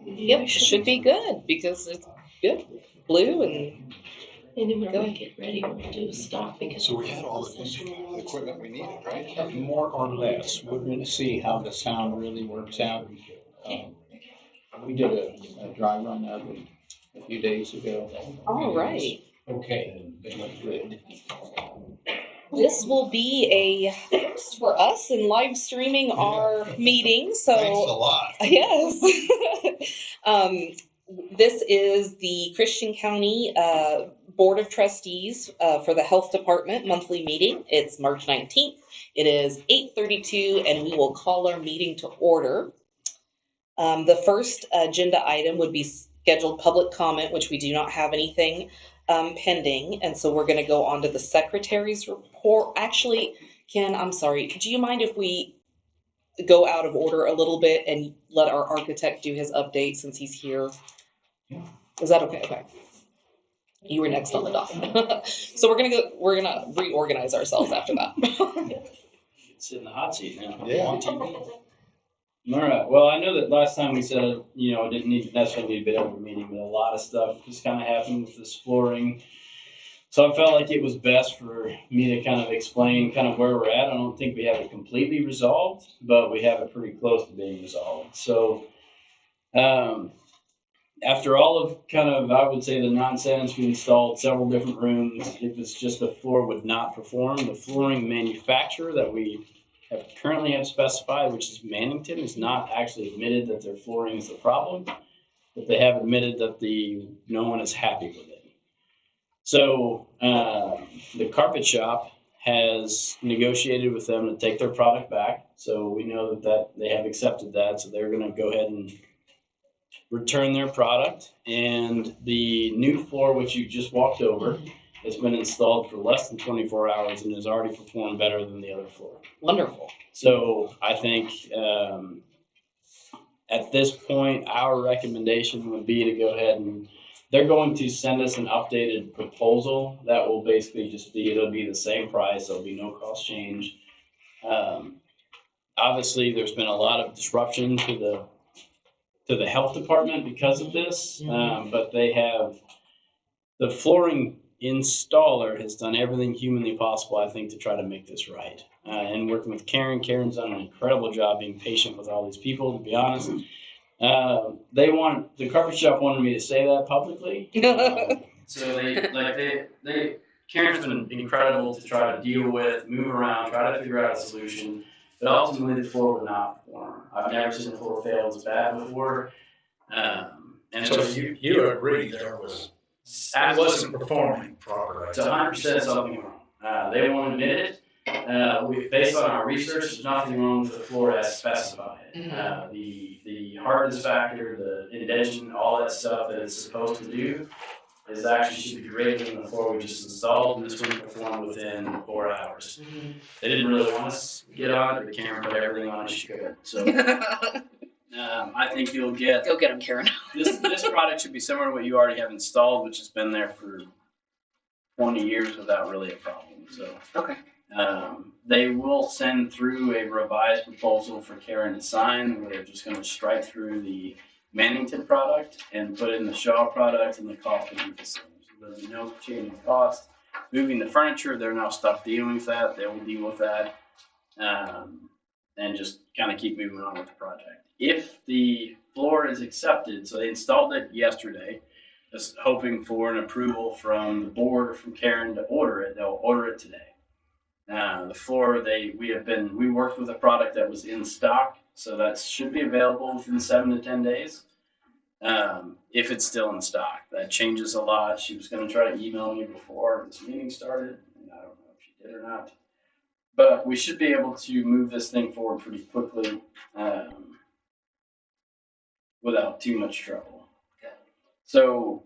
Yep, should be good because it's good. Blue and then we're gonna get ready, we're gonna do a stop because. So we had all the equipment we needed, right? More or less. We're going to see how the sound really works out. Um, we did a dry run of it a few days ago. all right. Okay, they look good. This will be a first for us in live streaming our meeting. So Thanks a lot. yes. This is the Christian County Board of Trustees for the Health Department monthly meeting. It's March 19th. It is 8:32, and we will call our meeting to order. The first agenda item would be scheduled public comment, which we do not have anything pending. And so we're going to go on to the secretary's report. Actually, Ken, I'm sorry. Do you mind if we go out of order a little bit and let our architect do his update since he's here? Yeah. Is that okay? Okay. You were next on the dock. So we're gonna reorganize ourselves after that. Sit in the hot seat now. Yeah. On TV. All right. Well, I know that last time we said, it didn't necessarily need a bit of a meeting, but a lot of stuff just kind of happened with this flooring. So I felt like it was best for me to kind of explain kind of where we're at. I don't think we have it completely resolved, but we have it pretty close to being resolved. So after all of kind of, I would say, the nonsense, we installed several different rooms. If it's just the floor would not perform, the flooring manufacturer that we currently have specified, which is Mannington, is not actually admitted that their flooring is the problem, but they have admitted that no one is happy with it. So the carpet shop has negotiated with them to take their product back. So we know that they have accepted that. So they're going to go ahead and return their product. And the new floor, which you just walked over, has been installed for less than 24 hours and has already performed better than the other floor. Wonderful. So I think at this point, our recommendation would be to go ahead and they're going to send us an updated proposal that will basically it'll be the same price. There'll be no cost change. Obviously, there's been a lot of disruption to the health department because of this, but the flooring installer has done everything humanly possible, I think, to try to make this right. And working with Karen's done an incredible job being patient with all these people, to be honest. The carpet shop wanted me to say that publicly. So Karen's been incredible to try to deal with, move around, try to figure out a solution. But ultimately, the floor would not perform. I've never seen the floor fail as bad before. And So you agree there wasn't performing properly. It's 100% something wrong. They won't admit it. Based on our research, there's nothing wrong with the floor as specified. The hardness factor, the indentation, all that stuff that it's supposed to do is actually should be greater than the floor we just installed, and this one performed within 4 hours. They didn't really want us to get on it, but Karen put everything on as she could. So I think you'll get. Go get him, Karen. This product should be similar to what you already have installed, which has been there for 20 years without really a problem. So okay. They will send through a revised proposal for Karen to sign, where they're just going to strike through the Mannington product and put in the Shaw product, and the cost will be the same. So there's no change in cost. Moving the furniture, they're now stuck dealing with that. They will deal with that, and just kind of keep moving on with the project. If the floor is accepted, so they installed it yesterday, just hoping for an approval from the board or from Karen to order it. They'll order it today. The floor, we worked with a product that was in stock, so that should be available within 7 to 10 days. If it's still in stock, that changes a lot. She was going to try to email me before this meeting started, and I don't know if she did or not. But we should be able to move this thing forward pretty quickly without too much trouble. Okay. So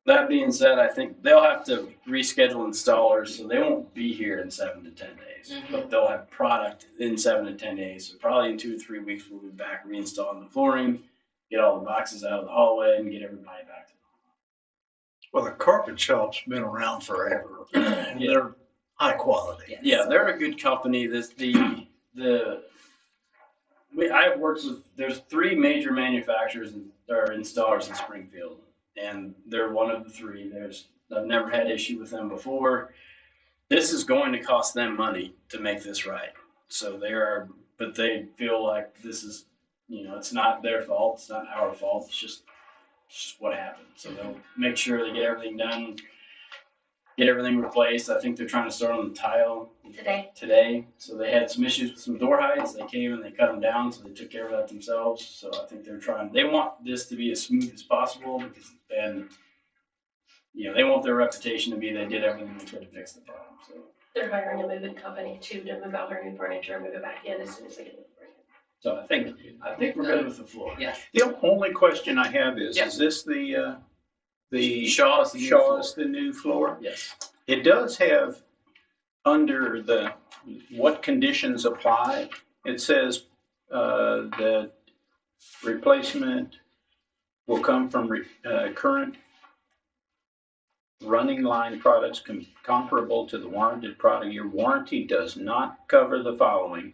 that being said, I think they'll have to reschedule installers, so they won't be here in 7 to 10 days. But they'll have product in 7 to 10 days. So probably in 2 to 3 weeks, we'll be back reinstalling the flooring, get all the boxes out of the hallway, and get everybody back to normal. Well, the carpet shop's been around forever. Yeah. They're high quality. Yes. Yeah, they're a good company. The I've worked with, there's 3 major manufacturers or installers in Springfield, and they're one of the 3. I've never had issue with them before. This is going to cost them money to make this right. So but they feel like this is, it's not their fault. It's not our fault. It's just what happened. So they'll make sure they get everything done, get everything replaced. I think they're trying to start on the tile today. So they had some issues with some door heights. They came and they cut them down, so they took care of that themselves. So I think they want this to be as smooth as possible because it's been, they want their reputation to be they did everything they could to fix the problem. So They're hiring a moving company too to move out their new furniture and move it back in as soon as they get it. So I think we're good with the floor. Yeah. The only question I have is this the Shaw is the new floor? Yes. It does have under the what conditions apply. It says that replacement will come from current running line products comparable to the warranted product. Your warranty does not cover the following.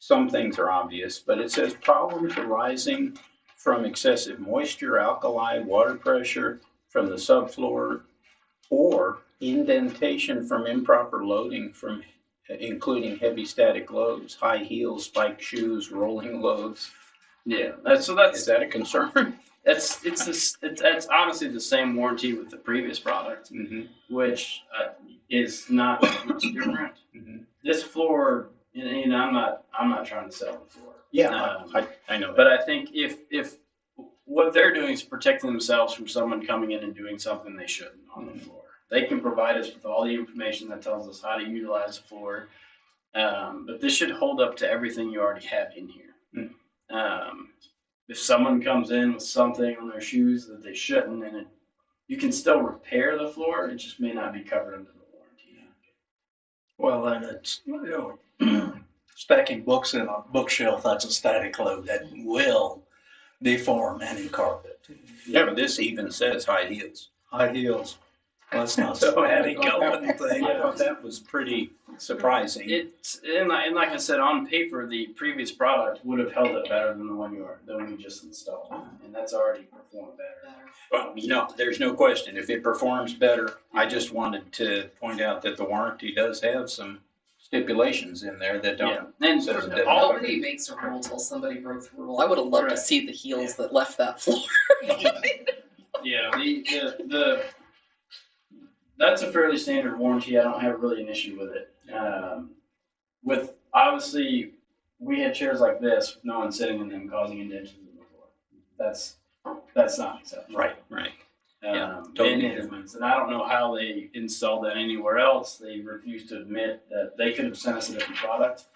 Some things are obvious, but it says problems arising from excessive moisture, alkali, water pressure from the subfloor, or indentation from improper loading from including heavy static loads, high heels, spiked shoes, rolling loads. Yeah. Is that a concern? It's honestly the same warranty with the previous product, which is not much different. This floor, I'm not trying to sell the floor. Yeah, I know. But I think if what they're doing is protecting themselves from someone coming in and doing something they shouldn't on the floor, they can provide us with all the information that tells us how to utilize the floor. But this should hold up to everything you already have in here. If someone comes in with something on their shoes that they shouldn't, and you can still repair the floor, it just may not be covered under the warranty. Well, then it's, stacking books in a bookshelf, that's a static load that will deform any carpet. Yeah, but this even says high heels. High heels. Well, that's not So a static going thing. I thought that was pretty surprising. And like I said, on paper, the previous product would have held up better than the one we just installed, and that's already performed better. Well, there's no question. If it performs better, I just wanted to point out that the warranty does have some stipulations in there that don't. And Nobody makes a rule till somebody broke the rule. I would have loved to see the heels that left that floor. That's a fairly standard warranty. I don't have really an issue with it. With obviously, we had chairs like this with no one sitting in them causing indentions in the floor. That's not acceptable. Right. Totally different. And I don't know how they installed that anywhere else. They refused to admit that they could have sent us a different product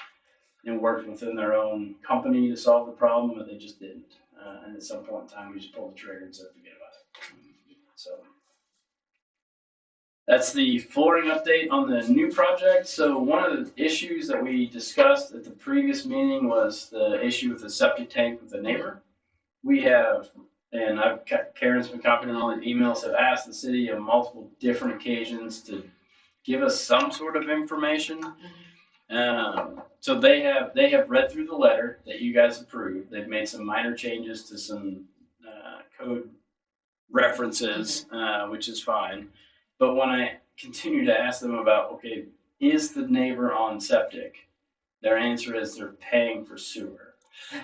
and worked within their own company to solve the problem, but they just didn't. And at some point in time, we just pulled the trigger and said, forget about it. So that's the flooring update on the new project. So one of the issues that we discussed at the previous meeting was the issue with the septic tank with the neighbor. We have, and Karen's been copying all the emails, have asked the city on multiple different occasions to give us some sort of information. So they have read through the letter that you guys approved. They've made some minor changes to some code references, which is fine. But when I continue to ask them about, okay, is the neighbor on septic? Their answer is they're paying for sewer.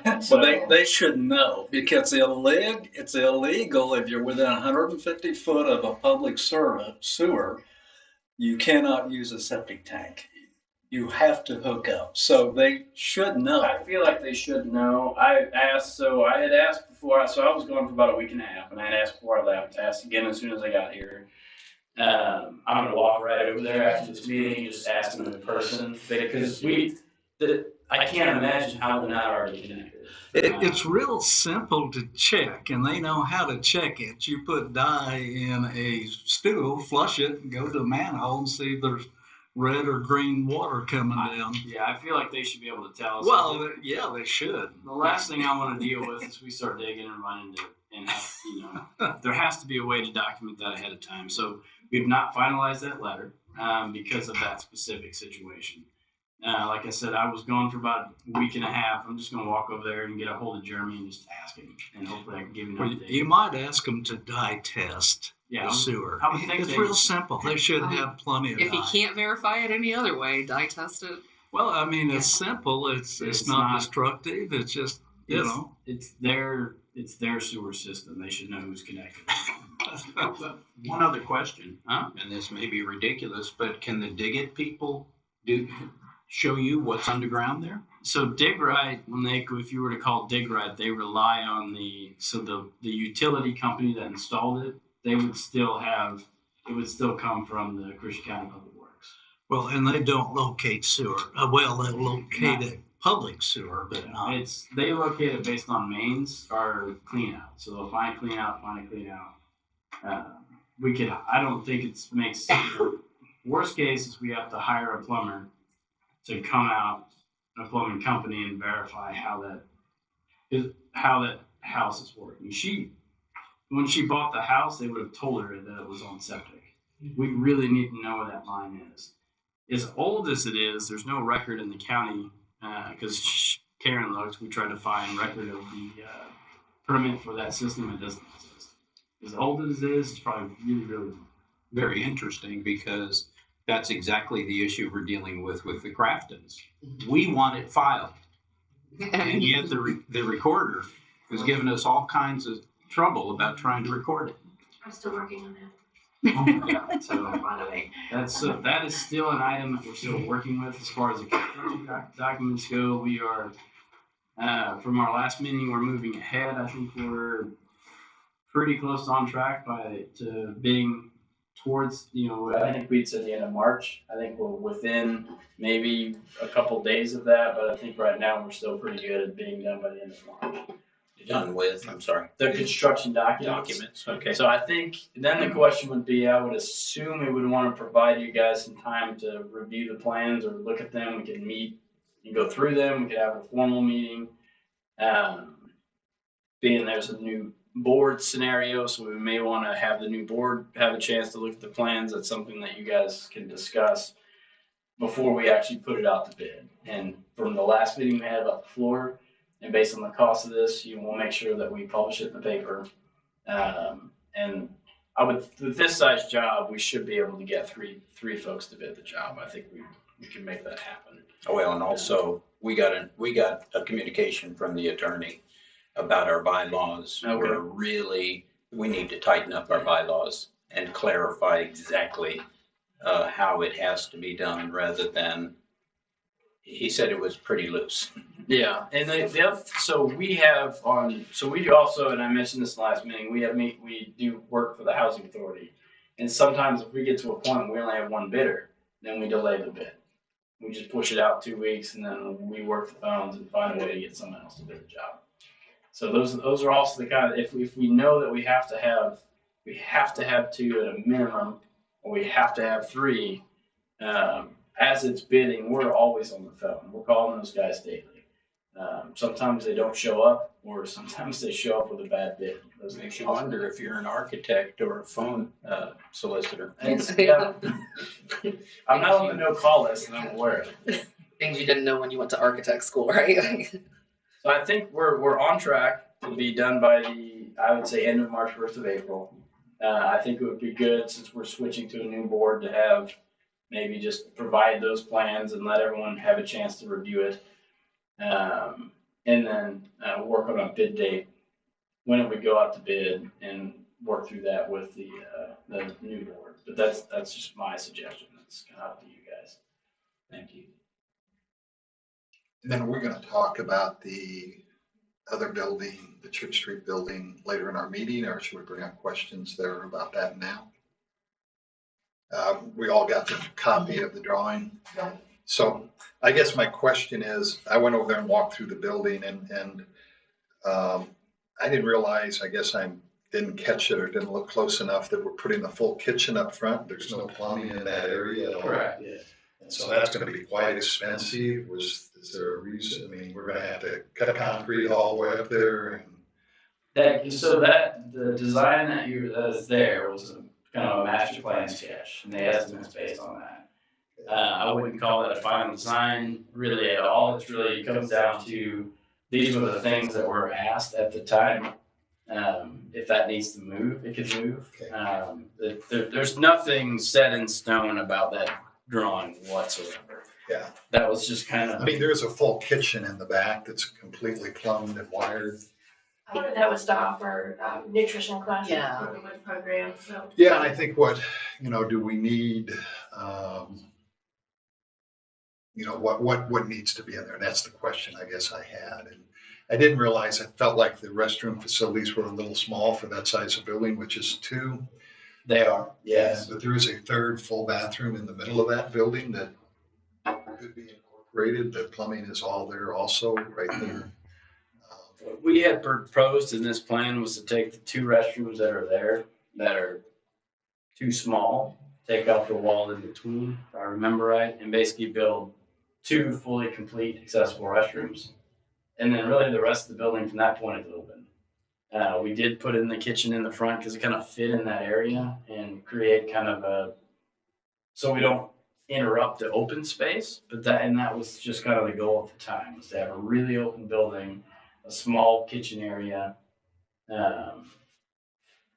Well, they should know because it's illegal if you're within 150 foot of a public sewer. You cannot use a septic tank. You have to hook up. So they should know. I feel like they should know. I had asked before, so I was going for about a week and a half, and I had asked before I left. I asked again as soon as I got here. I'm going to walk right over there after this meeting, just ask them in person, because I can't imagine how they're not already connected. It's real simple to check, and they know how to check it. You put dye in a stool, flush it, and go to the manhole and see if there's red or green water coming down. Yeah, I feel like they should be able to tell us. Well, yeah, they should. The last thing I want to deal with is we start digging and run into it, and there has to be a way to document that ahead of time. So we've not finalized that letter because of that specific situation. Like I said, I was gone for about a week and a half. I'm just going to walk over there and get a hold of Jeremy and just ask him, and hopefully I can give him an update. You might ask them to dye test Yeah, the sewer. I would think It's they- real simple. They should have plenty of If dye. you can't verify it any other way, dye test it. Well, I mean, it's simple. It's not destructive. It's just, you know. It's their sewer system. They should know who's connected. One other question, Huh? and this may be ridiculous, but can the Dig It people show you what's underground there? So Dig Right, if you were to call Dig Right, they rely on the utility company that installed it. They would still it would still come from the Christian County Public Works. Well, and they don't locate sewer. Well, they locate a public sewer, but not. They locate it based on mains or clean out. So they'll find a clean out. I don't think it makes sense. Worst case is we have to hire a plumber to come out, a plumbing company, and verify how that house is working. When she bought the house, they would have told her that it was on septic. We really need to know where that line is. As old as it is, there's no record in the county because Karen looked. We tried to find record of the permit for that system. It doesn't exist. As old as it is, it's probably really, really old. Very interesting, because that's exactly the issue we're dealing with the Craftons. We want it filed, and yet the recorder has given us all kinds of trouble about trying to record it. I'm still working on that. Yeah, so By the way. that is still an item that we're still working with as far as the construction documents go. We are from our last meeting, we're moving ahead. I think we're pretty close on track to being towards, I think we'd said the end of March. I think we're within maybe a couple days of that, but I think right now we're still pretty good at being done by the end of March. Done with, I'm sorry. The construction documents. Okay. So I think then the question would be, I would assume we would want to provide you guys some time to review the plans or look at them. We can meet and go through them. We could have a formal meeting. Being there's a new board scenario, so we may want to have the new board have a chance to look at the plans. That's something that you guys can discuss before we actually put it out to bid. And from the last meeting we had about the floor, and based on the cost of this, we'll make sure that we publish it in the paper. And with this size job, we should be able to get three folks to bid the job. I think we can make that happen. Oh, well, and also we got a communication from the attorney about our bylaws. Okay. We need to tighten up our bylaws and clarify exactly how it has to be done, rather than, he said it was pretty loose. Yeah, and we also, and I mentioned this last meeting, we do work for the housing authority, and sometimes if we get to a point where we only have one bidder, then we delay the bid. We just push it out 2 weeks, and then we work the phones and find a way to get someone else to bid the job. So those are also the kind of, if we know that we have to have two at a minimum, or we have to have three. As it's bidding, we're always on the phone. We're calling those guys daily. Sometimes they don't show up, or sometimes they show up with a bad bid. Those Makes you wonder if you're an architect or a phone solicitor. Yeah. I'm not on the no-call list, and I'm aware of it. Things you didn't know when you went to architect school, right? So I think we're on track to be done by I would say, end of March, 1st of April. I think it would be good, since we're switching to a new board, to have maybe just provide those plans and let everyone have a chance to review it. And then work on a bid date when it would go out to bid, and work through that with the new board. But that's just my suggestion. That's kind of up to you guys. Thank you. And then we're going to talk about the other building, the Church Street building, later in our meeting, or should we bring up questions there about that now? We all got the copy of the drawing. So I guess my question is, I went over there and walked through the building, and I didn't realize, I guess I didn't catch it or didn't look close enough, that we're putting the full kitchen up front. There's no plumbing in that area at all. Correct. Yeah. And so that's going to be quite expensive. Is there a reason? I mean, we're going to have to cut concrete all the way up there. The design that is there was kind of a master plan sketch, and the estimates based on that. I wouldn't call that a final design really at all. It's really, it comes down to, these were the things that were asked at the time. If that needs to move, it can move. There's nothing set in stone about that drawing whatsoever. Yeah. That was just kind I of, mean, there's a full kitchen in the back that's completely plumbed and wired. I wonder if that was to offer nutrition classes Yeah. for the WIC program, so. Yeah, and I think do we need, what needs to be in there? And that's the question I guess I had. And I didn't realize, I felt like the restroom facilities were a little small for that size of building, which is 2. they are, yes. But there is a 3rd full bathroom in the middle of that building that could be incorporated. The plumbing is all there also, right there. What we had proposed in this plan was to take the 2 restrooms that are there, that are too small, take out the wall in between, if I remember right, and basically build 2 fully complete accessible restrooms. And then really the rest of the building from that point is open. We did put in the kitchen in the front because it kind of fit in that area and create kind of a, so we don't interrupt the open space, but that was just kind of the goal at the time, was to have a really open building, a small kitchen area.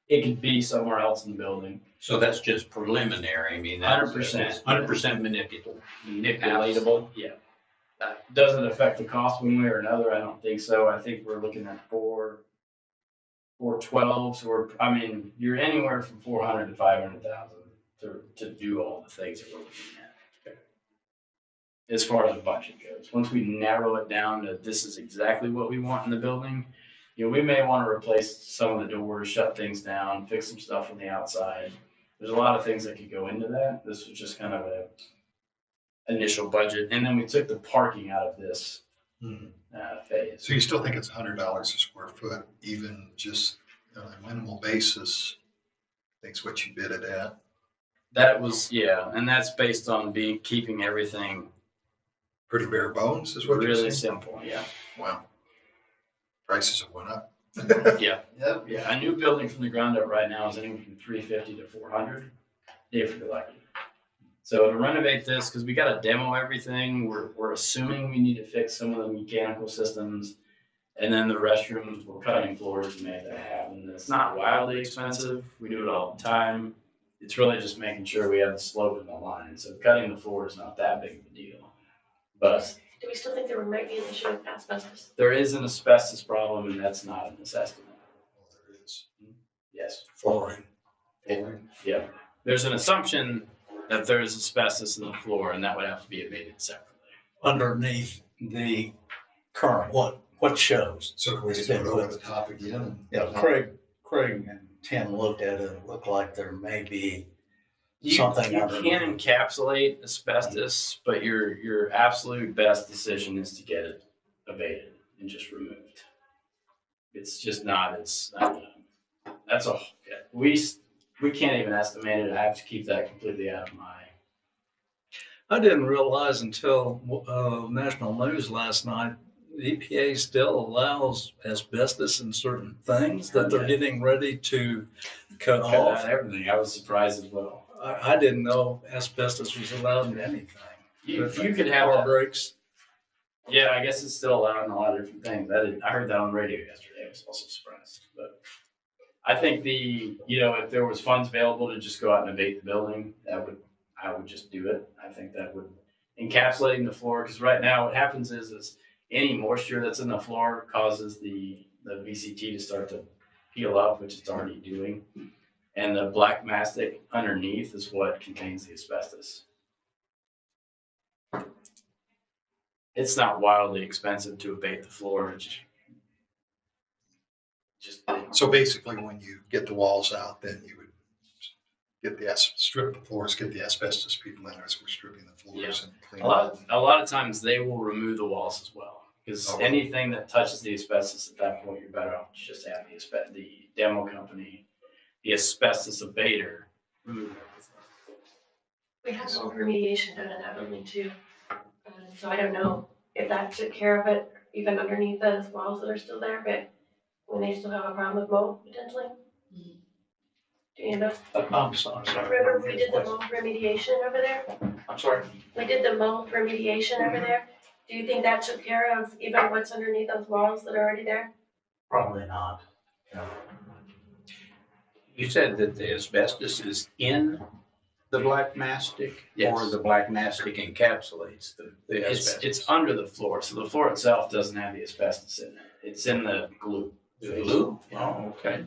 It could be somewhere else in the building. So that's just preliminary. I mean, that's 100%. 100% Manipulatable. Yeah. Does it affect the cost one way or another? I don't think so. I think we're looking at 412. So you're anywhere from 400 to 500,000 to do all the things that we're looking at. As far as the budget goes, once we narrow it down to this is exactly what we want in the building, we may want to replace some of the doors, shut things down, fix some stuff on the outside. There's a lot of things that could go into that. This was just kind of a initial budget, and then we took the parking out of this phase. So you still think it's $100 a square foot, even just on a minimal basis? That's what you bid it at. That was, yeah, and that's based on keeping everything Pretty bare bones, is what you're really saying? simple. Yeah. Wow. Prices have went up. Yeah. Yeah. A new building from the ground up right now is anywhere from 350 to 400 if you're lucky. So to renovate this, because we got to demo everything, we're assuming we need to fix some of the mechanical systems, and then the restrooms, we're cutting floors to make that happen. It's not wildly expensive. We do it all the time. It's really just making sure we have the slope in the line. So cutting the floor is not that big of a deal. But Do we still think there might be an issue with asbestos? there is an asbestos problem, and that's not in this estimate. Well, there is. Yes. flooring. Yeah. There's an assumption that there is asbestos in the floor, and that would have to be abated separately. Underneath the current, what shows? So we just put over the top again. Yeah, Craig and Tim looked at it, it looked like there may be something You underneath. can encapsulate asbestos, but your absolute best decision is to get it abated and just removed. It's just not as that's a we can't even estimate it. I have to keep that completely out of my. I didn't realize until national news last night, the EPA still allows asbestos in certain things that they're getting ready to cut off. Everything. I was surprised as well. I didn't know asbestos was allowed in anything. You could have car that. brakes. Yeah, I guess it's still allowed in a lot of different things. I heard that on the radio yesterday. I was also surprised. But I think if there was funds available to just go out and abate the building, I would just do it. I think that would encapsulating the floor, because right now what happens is any moisture that's in the floor causes the VCT to start to peel up, which it's already doing. And the black mastic underneath is what contains the asbestos. It's not wildly expensive to abate the floor. It's just So basically, when you get the walls out, then you would strip the floors, get the asbestos people in as we're stripping the floors and clean a lot of times they will remove the walls as well, because anything that touches the asbestos at that point, you're better off just having the demo company, the asbestos abater, remove everything. We have some remediation done in that building too. So I don't know if that took care of it, even underneath those walls that are still there, but when they still have a problem with mold potentially. Do you know? I'm sorry. Remember we did the mold remediation over there? I'm sorry. We did the mold remediation over there. Do you think that took care of even what's underneath those walls that are already there? Probably not. You said that the asbestos is in the black mastic, or Yes. the black mastic encapsulates the asbestos? It's under the floor, so the floor itself doesn't have the asbestos in it. It's in the glue. The glue? Yeah. Oh, okay.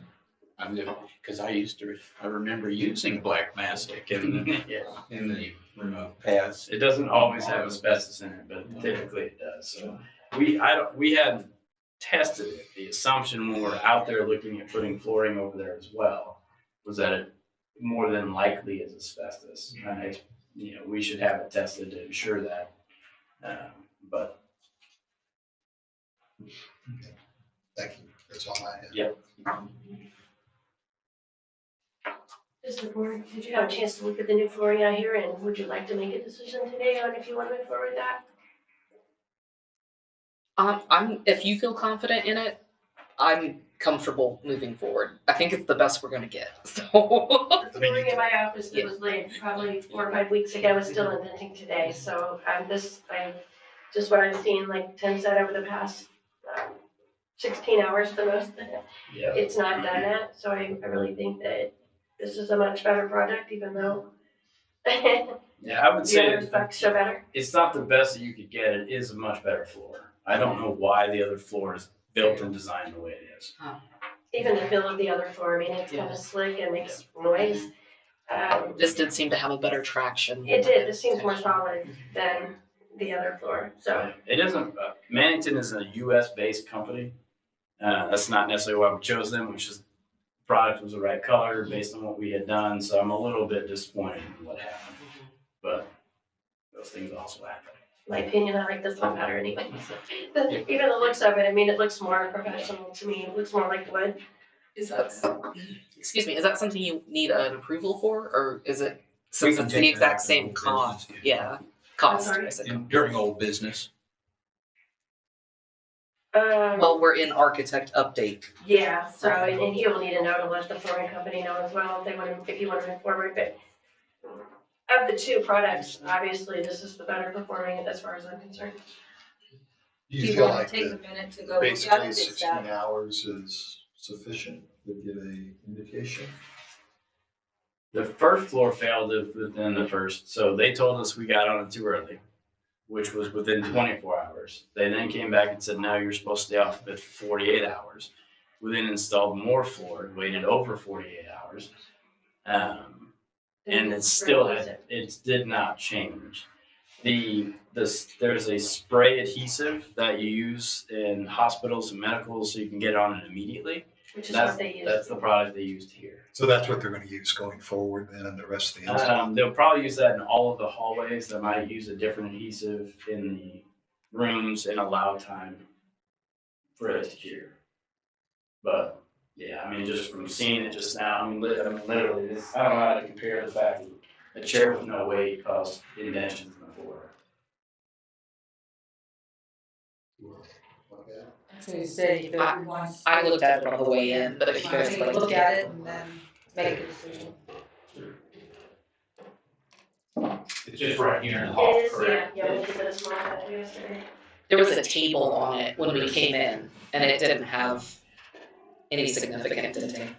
Because I remember using black mastic in the past. It doesn't always have asbestos in it, but typically it does. So we hadn't tested it. The assumption when we're out there looking at putting flooring over there as well was that it more than likely is asbestos. We should have it tested to ensure that. But Thank you. That's all I have. Yep. Does the board, did you have a chance to look at the new flooring out here, and would you like to make a decision today on if you want to move forward with that? If you feel confident in it, I'm comfortable moving forward. I think it's the best we're gonna get. So The flooring in my office that was laid probably 4 or 5 weeks ago is still indenting today, so just what I've seen, like Tim said, over the past 16 hours the most, yeah, it's not done yet, so I really think that this is a much better product, even though yeah, I would the say other specs show better. it's not the best that you could get. It is a much better floor. I don't know why the other floor is built and designed the way it is. Even the feel of the other floor, I mean, it's kind of slick and makes noise. this did seem to have a better traction. It did, this seems more solid than the other floor, so. It isn't. Mannington is a U.S. based company. That's not necessarily why we chose them, which is the product was the right color based on what we had done. So I'm a little bit disappointed in what happened, but those things also happen. In my opinion, I like this one better anyway. Even the looks of it, I mean, it looks more professional to me, it looks more like wood. Is that something you need an approval for, or is it since can it's take the that exact up in same old cost? business, Yeah, cost. sorry? I said. During old business. Well, we're in architect update. Yeah, so, and he will need a note to let the flooring company know as well if you want to move forward, but of the two products, obviously, this is the better performing as far as I'm concerned. Do you feel like take a that minute to go look at basically it? 16 hours is sufficient to give a indication? The first floor failed within the first, so they told us we got on it too early, which was within 24 hours. They then came back and said, no, you're supposed to stay off of it for 48 hours. We then installed more floor, waited over 48 hours, and it did not change. There's a spray adhesive that you use in hospitals and medicals so you can get on it immediately. Which is what they use. That's the product they used here. So that's what they're going to use going forward then in the rest of the install? They'll probably use that in all of the hallways. They might use a different adhesive in the rooms and allow time for it to cure. But yeah, I mean, just from seeing it just now, literally, this, I don't know how to compare the fact that a chair with no weight caused indentions in the floor. So you say if everyone wants I looked at it on the way in, but if you to guys take would a like look to at it and then make a decision. It's just right here in the hall, It is, correct? yeah, we did a small batch yesterday. there was a table on it when we came in, and it didn't have any significant denting.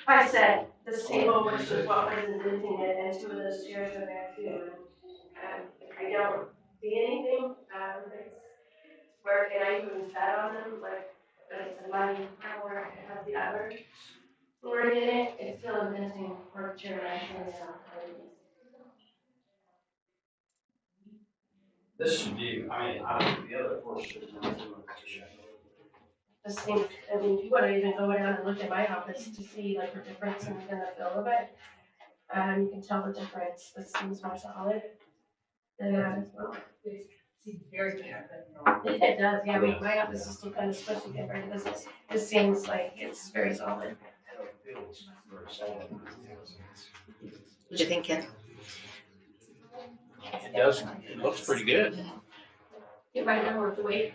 I said, this table, which was what was indenting it, and two of those chairs are there too. And I don't see anything, it's where, and I even sat on them, like, but it's a money, where it has the other flooring in it, it's still indenting for the chair actually, so. This should be, I don't, the other portion should not too much. This thing, I mean, you wanna even go down and look at my office to see like the difference in the feel of it. You can tell the difference, this seems more solid than that as well. Seems very different. It does, yeah, I mean, my office is still kind of squishy compared to this, this seems like it's very solid. What do you think, Ken? It does, it looks pretty good. It might not worth the wait.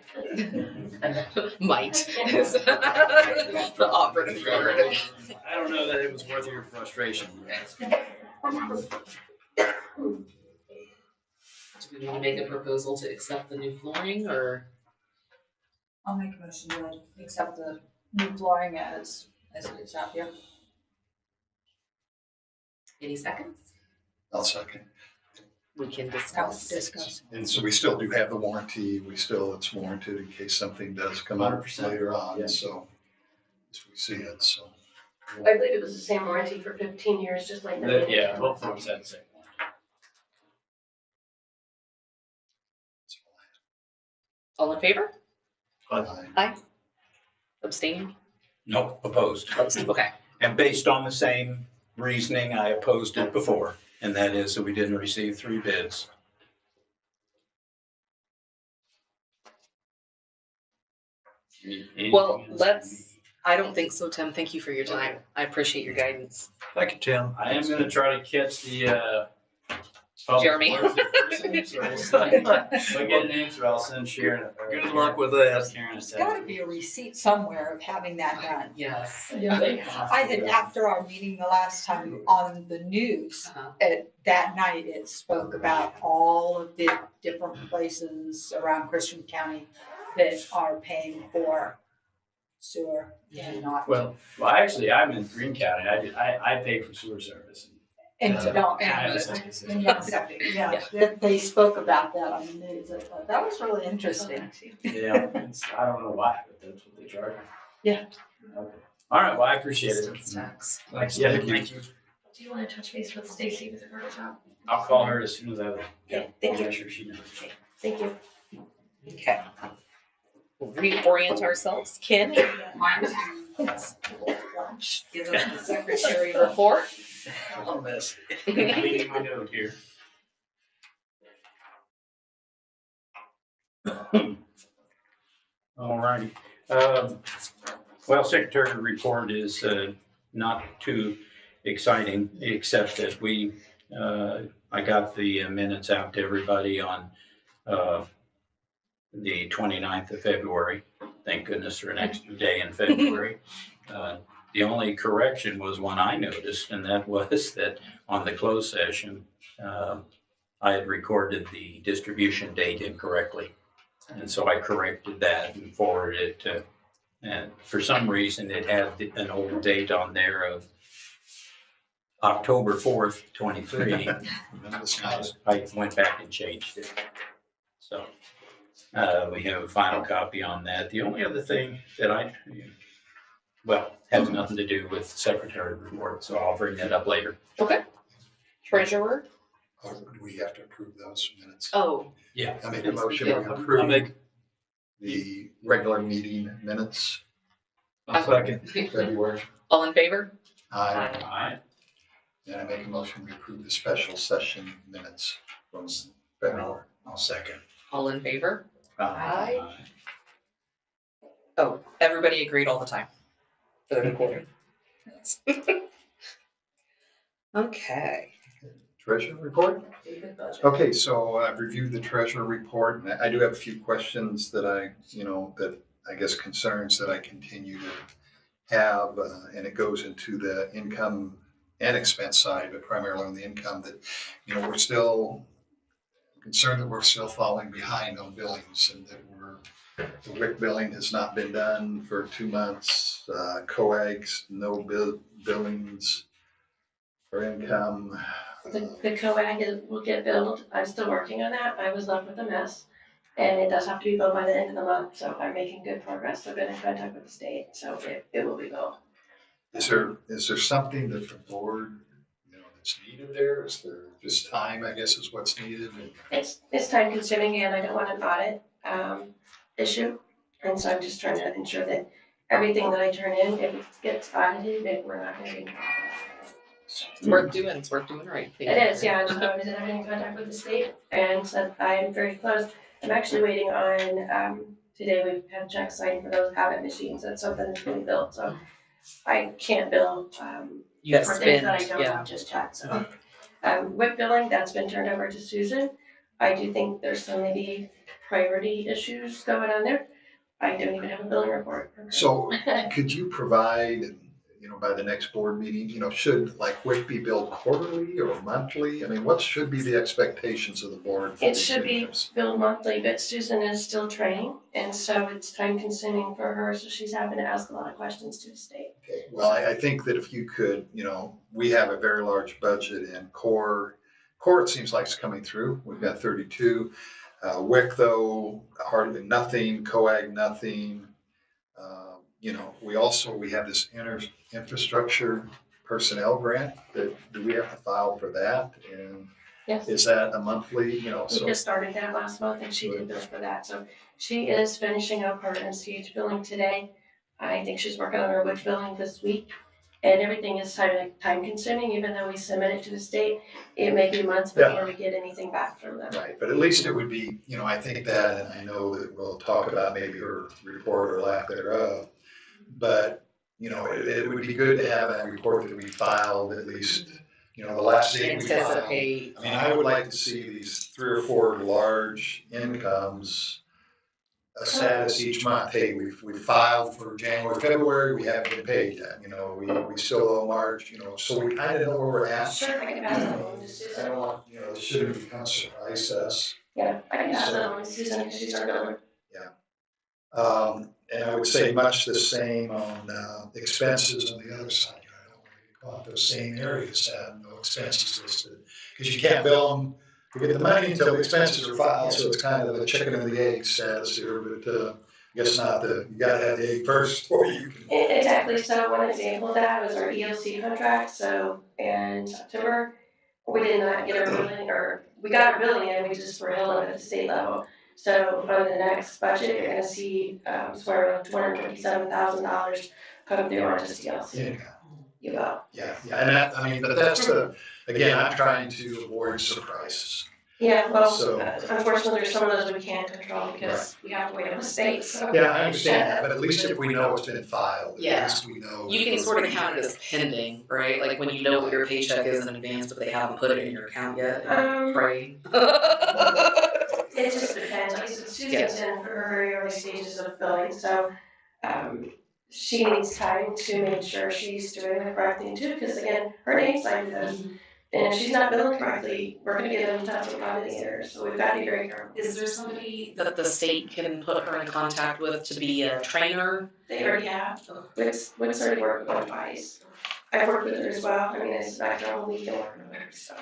Might. The operative word. I don't know that it was worth your frustration. Do we want to make a proposal to accept the new flooring, or? I'll make a motion to accept the new flooring as it is out here. Any seconds? I'll second. We can I'll discuss. discuss. And so we still do have the warranty. It's warranted in case something does come up 100%. later on, Yeah. so as we see it, so. I believe it was the same warranty for 15 years, just like that. Yeah, both folks had the same one. All in favor? Aye. Abstaining? Nope, opposed. Okay. And based on the same reasoning, I opposed it before, and that is that we didn't receive 3 bids. Well, I don't think so, Tim. Thank you for your time. I appreciate your guidance. Thank you, Tim. I am gonna try to catch the, public Jeremy. works person, so we'll see. If I get an answer, I'll send Sharon. Good luck with that. Karen a There's gotta be a receipt somewhere of having that done. Yes. I had, after our meeting the last time on the news, that night, it spoke about all of the different places around Christian County that are paying for sewer and not. Well, actually, I'm in Green County. I pay for sewer service. And to don't, I have a and, septic system. and not septic, yeah, they spoke about that on the news. I thought that was really interesting. Yeah, I don't know why, but that's what they charge. Yeah. Okay. All right, well, I appreciate it. Tax. Thanks. Yeah, thank you. Do you want to touch base with Stacy with her job? I'll call her as soon as I, yeah, Thank you. make sure she knows. Thank you. Okay. We'll reorient ourselves. Ken? Give us the secretary report. I'll miss. Leaving my note here. All righty. Well, secretary report is not too exciting, except that I got the minutes out to everybody on the 29th of February. Thank goodness for an extra day in February. The only correction was one I noticed, and that was that on the closed session, I had recorded the distribution date incorrectly. And so I corrected that and forwarded it to, and for some reason it had an old date on there of October 4th, 23. I went back and changed it. So we have a final copy on that. The only other thing that has nothing to do with secretary report, so I'll bring that up later. Okay. Treasurer? Or do we have to approve those minutes? Oh, Yeah. I make a motion Yeah. to I'll approve make, the regular meeting minutes, I'll second. February. all in favor? Aye. All right. And I make a motion to approve the special session minutes from February. I'll second. All in favor? Aye. Oh, everybody agreed all the time for the recording. Okay. Treasurer report? Okay, so I've reviewed the treasurer report, and I do have a few questions that I guess concerns that I continue to have, and it goes into the income and expense side, but primarily on the income that, we're still concerned that we're still falling behind on billings, and that the WIC billing has not been done for 2 months, COAGs, no billings for income. The COAG will get billed. I'm still working on that. I was left with a mess. And it does have to be billed by the end of the month, so I'm making good progress. I've been in contact with the state, so it will be billed. Is there something that the board, that's needed there? Is there just time, I guess, is what's needed? It's time consuming and I don't want an audit issue. And so I'm just trying to ensure that everything that I turn in, if it gets audited, that we're not gonna be. It's worth doing. It's worth doing right. It is, yeah. So I've been in contact with the state and said I am very close. I'm actually waiting on, today we've had checks signed for those habit machines. That's something that's being built, so I can't bill, You have for things that I spend, don't yeah. have just yet, so. WIC billing, that's been turned over to Susan. I do think there's some maybe priority issues going on there. I don't even have a billing report. So could you provide, by the next board meeting, should like WIC be billed quarterly or monthly? I mean, what should be the expectations of the board for It these should be items? billed monthly, but Susan is still training, and so it's time consuming for her, so she's having to ask a lot of questions to the state. Okay, well, I think that if you could, we have a very large budget in core. Core, it seems like it's coming through. We've got 32. WIC, though, hardly nothing. COAG, nothing. We have this infrastructure personnel grant that, do we have to file for that? And Yes. is that a monthly, We just started that last month, and she did bill for that, so she is finishing up her MCH billing today. I think she's working on her WIC billing this week, and everything is time consuming, even though we submit it to the state. It may be months before we get anything back from them. Right, but at least it would be, I think that, and I know that we'll talk about maybe her report or lack thereof, but, it would be good to have that report that we filed at least, the last date we filed. Anticipate. I mean, I would like to see these 3 or 4 large incomes, a status each month. Hey, we filed for January, February, we haven't been paid yet, we still owe March, so we kind of know where we're at. Sure, I can pass that along to I Susan. don't want, it shouldn't become a surprise to us. Yeah, I can pass that along to Susan, because she's our biller. And I would say much the same on expenses on the other side. I don't want to go out those same areas that have no expenses listed. Because you can't bill them, we get the money until the expenses are filed, so it's kind of a chicken and the egg status here, but I guess not you gotta have the egg first before you can. Exactly, so one example of that was our ELC contract, so in September, we did not get our billing, or we got our billing in, we just were held up at the state level. So on the next budget, you're gonna see, somewhere around $257,000 come through onto CLC. You will. Yeah, but that's again, I'm trying to avoid surprises. Yeah, well, unfortunately, there's some of those we can't control because we have to wait on the state, so. Yeah, I understand that, but at least if we know it's been filed, at least we know. You can sort of count it as pending, right? Like when you know what your paycheck is in advance, but they haven't put it in your account yet. Pray. It just depends. Like Susan's in her very early stages of billing, so she needs time to make sure she's doing the correct thing too. Because again, her name's signed to this, and if she's not billing correctly, we're going to get into touch with money either. So we've got to be very careful. Is there somebody that the state can put her in contact with to be a trainer? They already have. WIC's already worked with her twice. I've worked with her as well. I mean, it's back on a week and working with her, so.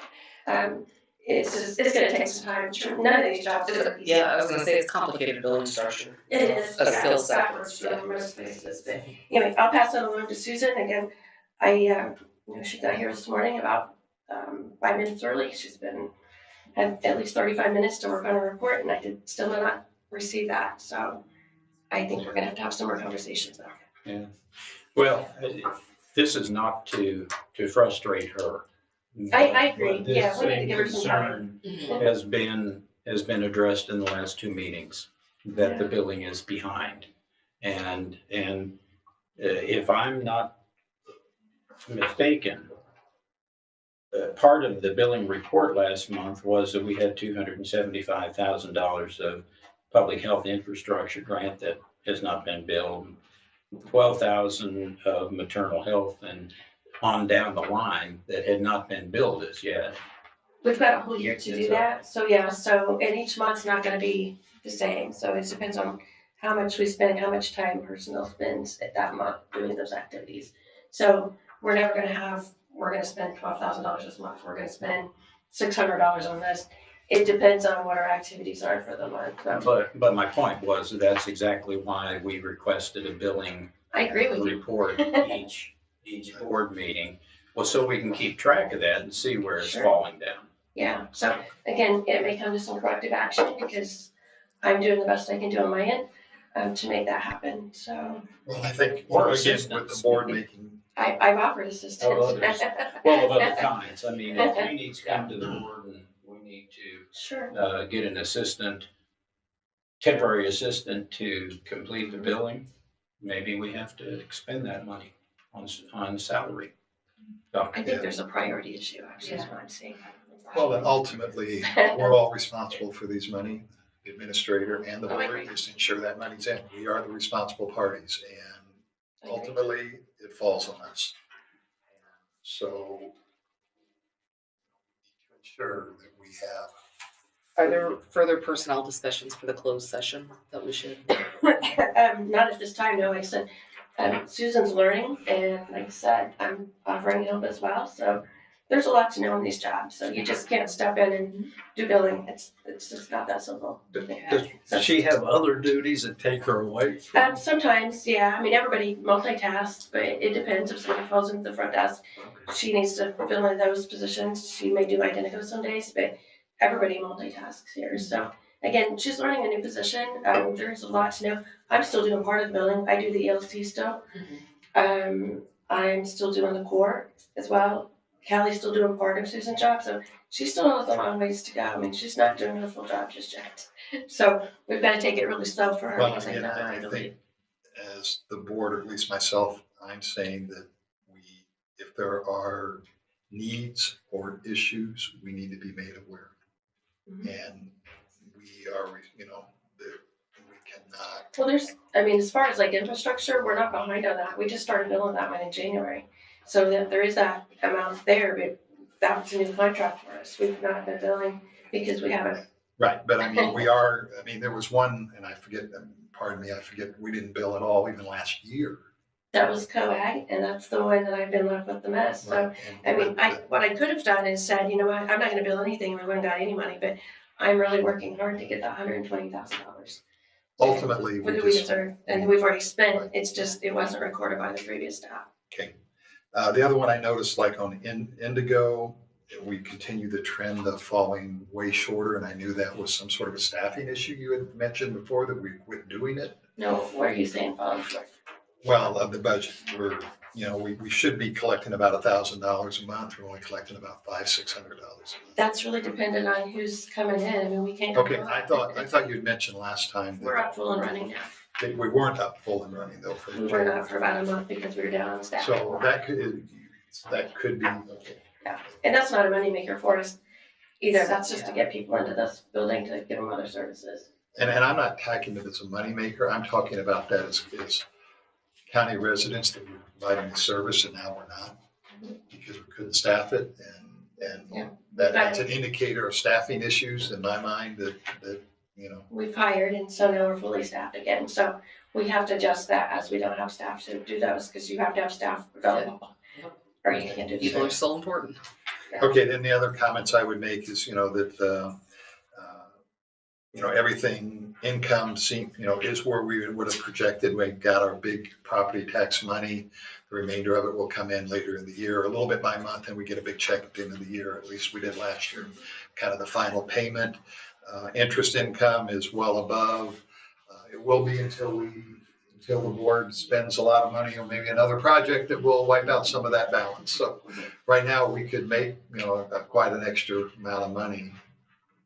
It's going to take some time. None of these jobs are easy. Yeah, I was going to say it's complicated billing structure. It is. A skill set. Backwards for most places. But anyway, I'll pass that along to Susan. Again, she got here this morning about 5 minutes early. She's had at least 35 minutes to work on her report, and I still did not receive that. So I think we're going to have some more conversations though. Yeah. Well, this is not to frustrate her. I agree. But this Yeah, we need to give her some concern has been addressed in the last 2 meetings, that the billing is behind. And if I'm not mistaken, part of the billing report last month was that we had $275,000 of public health infrastructure grant that has not been billed, 12,000 of maternal health, and on down the line that had not been billed as yet. We've got a whole year to do that. So and each month's not going to be the same. So it depends on how much we spend, how much time personnel spends at that month doing those activities. So we're never going to we're going to spend $12,000 this month. We're going to spend $600 on this. It depends on what our activities are for the month. So. But my point was that's exactly why we requested a billing I agree with report each board meeting, was so we can keep track of that and see where it's falling down. Yeah, so again, it may come to some corrective action because I'm doing the best I can do on my end to make that happen, so. Well, I think, Or again, assistance. with the board making. I've offered assistance. Well, of other kinds. I mean, if we need to come to the board and we need to Sure. get an temporary assistant to complete the billing, maybe we have to expend that money on salary. I think there's a priority issue, actually, is what I'm seeing. Well, then ultimately, we're all responsible for these money. the administrator and the Oh, I board agree. is to ensure that money's in. We are the responsible parties, and I agree. ultimately, it falls on us. So we need to ensure that we have. Are there further personnel discussions for the closed session that we should? Not at this time, no. Like I said, Susan's learning, and like I said, I'm offering help as well. So there's a lot to know in these jobs. So you just can't step in and do billing. It's just not that simple. Does she have other duties that take her away from? Sometimes, yeah. I mean, everybody multitasks, but it depends. If somebody falls into the front desk, she needs to fill in those positions. She may do identico some days, but everybody multitasks here. So again, she's learning a new position. There's a lot to know. I'm still doing part of the billing. I do the ELC still. I'm still doing the core as well. Callie's still doing part of Susan's job, so she still has a long ways to go. I mean, she's not doing her full job just yet. So we've got to take it really slow for her. Well, because again, know that I believe. think as the board, or at least myself, I'm saying that if there are needs or issues, we need to be made aware. Mhm. And we are, that we cannot. Well, as far as like infrastructure, we're not behind on that. We just started billing that one in January. So that there is that amount there, but that's a new contract for us. We've not been billing because we haven't. Right, but there was one, and I forget, pardon me, I forget, we didn't bill at all even last year. That was COAG, and that's the one that I've been left with the mess. So, Right. what I could have done is said, you know what, I'm not gonna bill anything, we wouldn't got any money, but I'm really working hard to get the $120,000. Ultimately, What do we deserve? And we've already spent, it's just, it wasn't recorded by the previous staff. Okay. The other one I noticed, like on Indigo, we continue the trend of falling way shorter, and I knew that was some sort of a staffing issue you had mentioned before, that we quit doing it. No, what are you saying, falling short? Well, of the budget, we should be collecting about $1,000 a month. We're only collecting about $500-600 a month. That's really dependent on who's coming in. I mean, we can't. Okay, I thought you'd mentioned last time We're up full and running now. that we weren't up full and running though. We were not for about a month because we were down on staff. So that could be okay. Yeah, and that's not a moneymaker for us either. That's just to get people into this building to give them other services. And I'm not attacking it as a moneymaker. I'm talking about that as county residents that were providing the service, and now we're not because we couldn't staff it, and Yeah. that's an indicator of staffing issues in my mind. That We've hired, and so now we're fully staffed again. So we have to adjust that as we don't have staff to do those, because you have to have staff available, or you can't do the People are so important. Okay, then the other comments I would make is that everything income is where we would have projected. We got our big property tax money. The remainder of it will come in later in the year, a little bit by month, and we get a big check at the end of the year. At least we did last year. Kind of the final payment. Interest income is well above. It will be until the board spends a lot of money on maybe another project that will wipe out some of that balance. So right now we could make quite an extra amount of money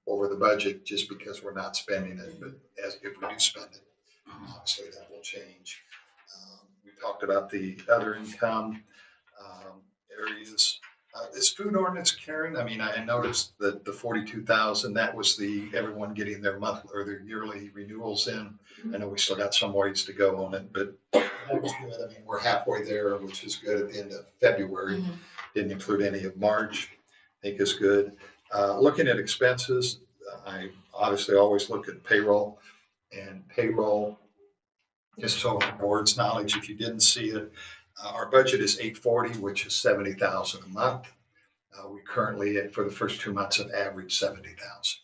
over the budget just because we're not spending it. But if we do spend it, obviously that will change. We talked about the other income areas. Is food ordinance, Karen? I mean, I noticed that the 42,000, that was everyone getting their monthly or their yearly renewals in. I know we still got some ways to go on it, but that was good. I mean, we're halfway there, which is good at the end of February. Mm-hmm. Didn't include any of March. I think is good. Looking at expenses, I obviously always look at payroll, and payroll, just so the board's knowledge, if you didn't see it, our budget is 840, which is 70,000 a month. We currently, for the first 2 months, have averaged 70,000.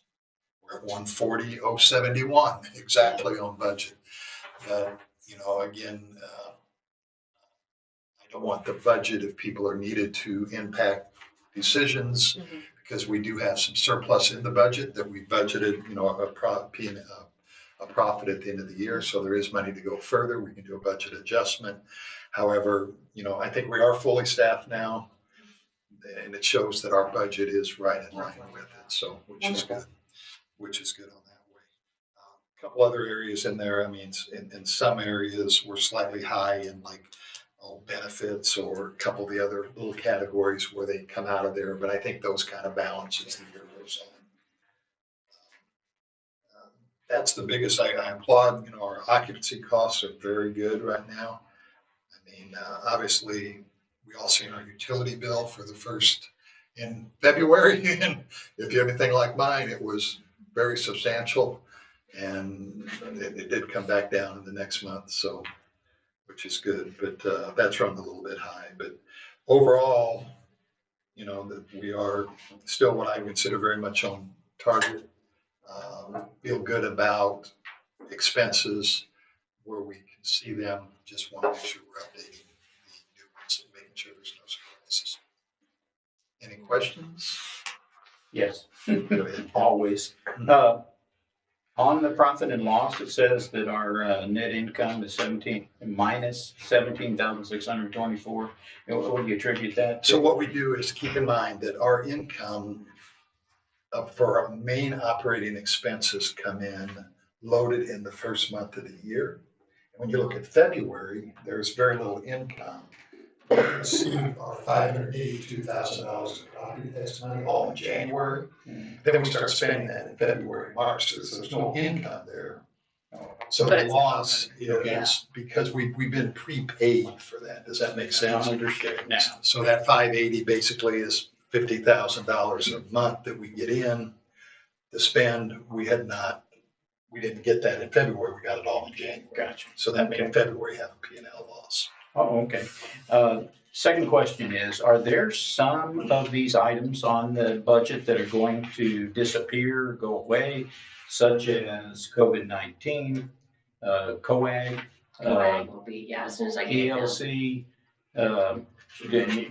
We're at 140,071 exactly on budget. Again, I don't want the budget, if people are needed to impact decisions, because we do have some surplus in the budget that we budgeted, a profit at the end of the year. So there is money to go further. We can do a budget adjustment. However, I think we are fully staffed now, and it shows that our budget is right in line with it. So, which is good on that way. A couple other areas in there. I mean, in some areas we're slightly high in like benefits, or a couple of the other little categories where they come out of there. But I think those kind of balances the year goes on. that's the biggest, I applaud, our occupancy costs are very good right now. I mean, obviously, we all seen our utility bill for the first in February, and if you have anything like mine, it was very substantial. And it did come back down in the next month, so, which is good, but that's run a little bit high. But overall, that we are still what I consider very much on target. Feel good about expenses where we can see them. Just want to make sure we're updating the new ones and making sure there's no surprises. Any questions? Yes, Go ahead. always. On the profit and loss, it says that our net income is minus 17,624. What do you attribute that to? So what we do is keep in mind that our income for our main operating expenses come in loaded in the first month of the year. When you look at February, there's very little income. We received our $582,000 of property tax money all in January. Then we start spending that in February, March. So there's no income there. So But the it's loss yeah. is because we've been prepaid for that. Does that make sense? I understand now. So that 580 basically is $50,000 a month that we get in to spend. We didn't get that in February. We got it all in January. Gotcha. So that made February have a P&L loss. Oh, okay. Second question is, are there some of these items on the budget that are going to disappear, go away, such as COVID-19, COAG, Coag will be, yeah, as soon as I get it. ELC?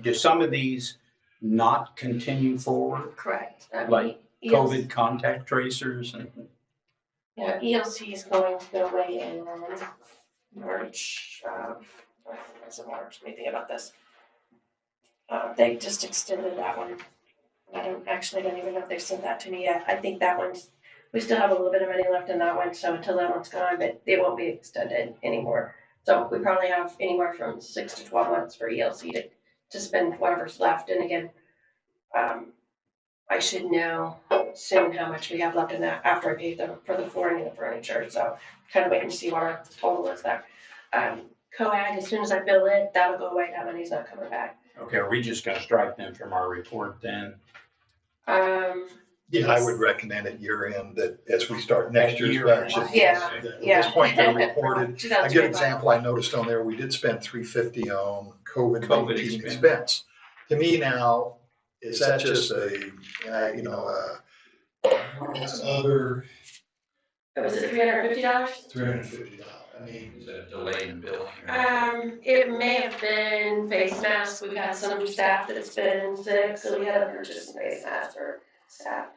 Do some of these not continue forward, Correct. like ELC COVID contact tracers? Yeah, ELC is going to go away in March. It's in March. Let me think about this. They just extended that one. I don't even know if they've sent that to me yet. I think that one's, we still have a little bit of money left in that one, so until that one's gone, but it won't be extended anymore. So we probably have anywhere from 6 to 12 months for ELC to spend whatever's left. And again, I should know soon how much we have left in that after I pay for the flooring and the furniture. So kind of waiting to see what our total is there. COAG, as soon as I bill it, that'll go away. That money's not coming back. Okay, are we just gonna strike them from our report then? Yeah, I would recommend at year end that as we start next year's Year budget. end. Yeah, At yeah. this point, they're reported. A good 2025. example I noticed on there, we did spend $350 on COVID-19 COVID expense. To me now, is that just another Was it $350? $350? I mean, Is it a delay in billing? It may have been face masks. We've had some staff that's been sick, so we had to purchase some face masks for staff.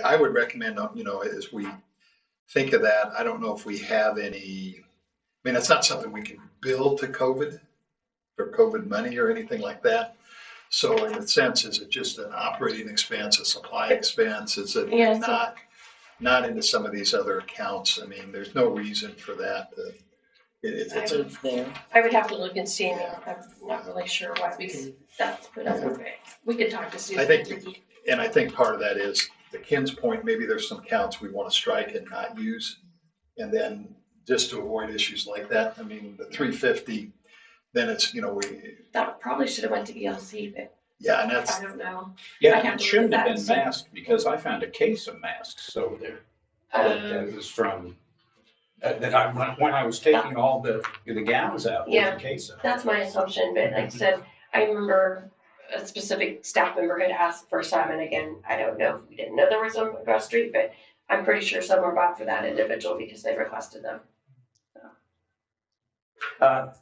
I would recommend, as we think of that, I don't know if we have any, I mean, it's not something we can bill to COVID for COVID money or anything like that. So in a sense, is it just an operating expense, a supply expense? Is it Yeah, so- not into some of these other accounts? I mean, there's no reason for that. It's a, I would have to look and see. I'm not really sure what we can, put up with it. We could talk to Susan. I think part of that is the Ken's point, maybe there's some accounts we want to strike and not use. And then just to avoid issues like that, I mean, the 350, then it's, That probably should have went to ELC, but yeah, and that's, I don't know. I Yeah, have it to shouldn't look have at been that. masked because I found a case of masks over there. That was from, when I was taking all the gowns out, there was a case of. That's my assumption, but like I said, I remember a specific staff member had asked for some, and again, I don't know, we didn't know there was some across the street, but I'm pretty sure some were bought for that individual because they requested them.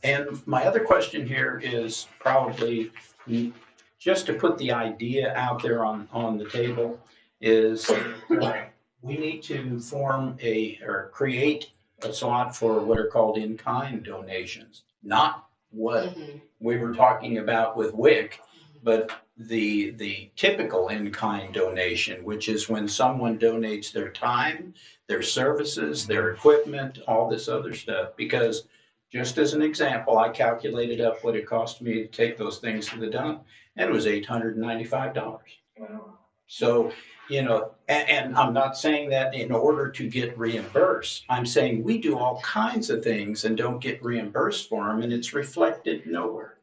And my other question here is probably just to put the idea out there on the table is we need to create a slot for what are called in-kind donations, not what we were talking about with WIC, but the typical in-kind donation, which is when someone donates their time, their services, their equipment, all this other stuff. Because just as an example, I calculated up what it cost me to take those things to the dump, and it was $895. So, and I'm not saying that in order to get reimbursed. I'm saying we do all kinds of things and don't get reimbursed for them, and it's reflected nowhere.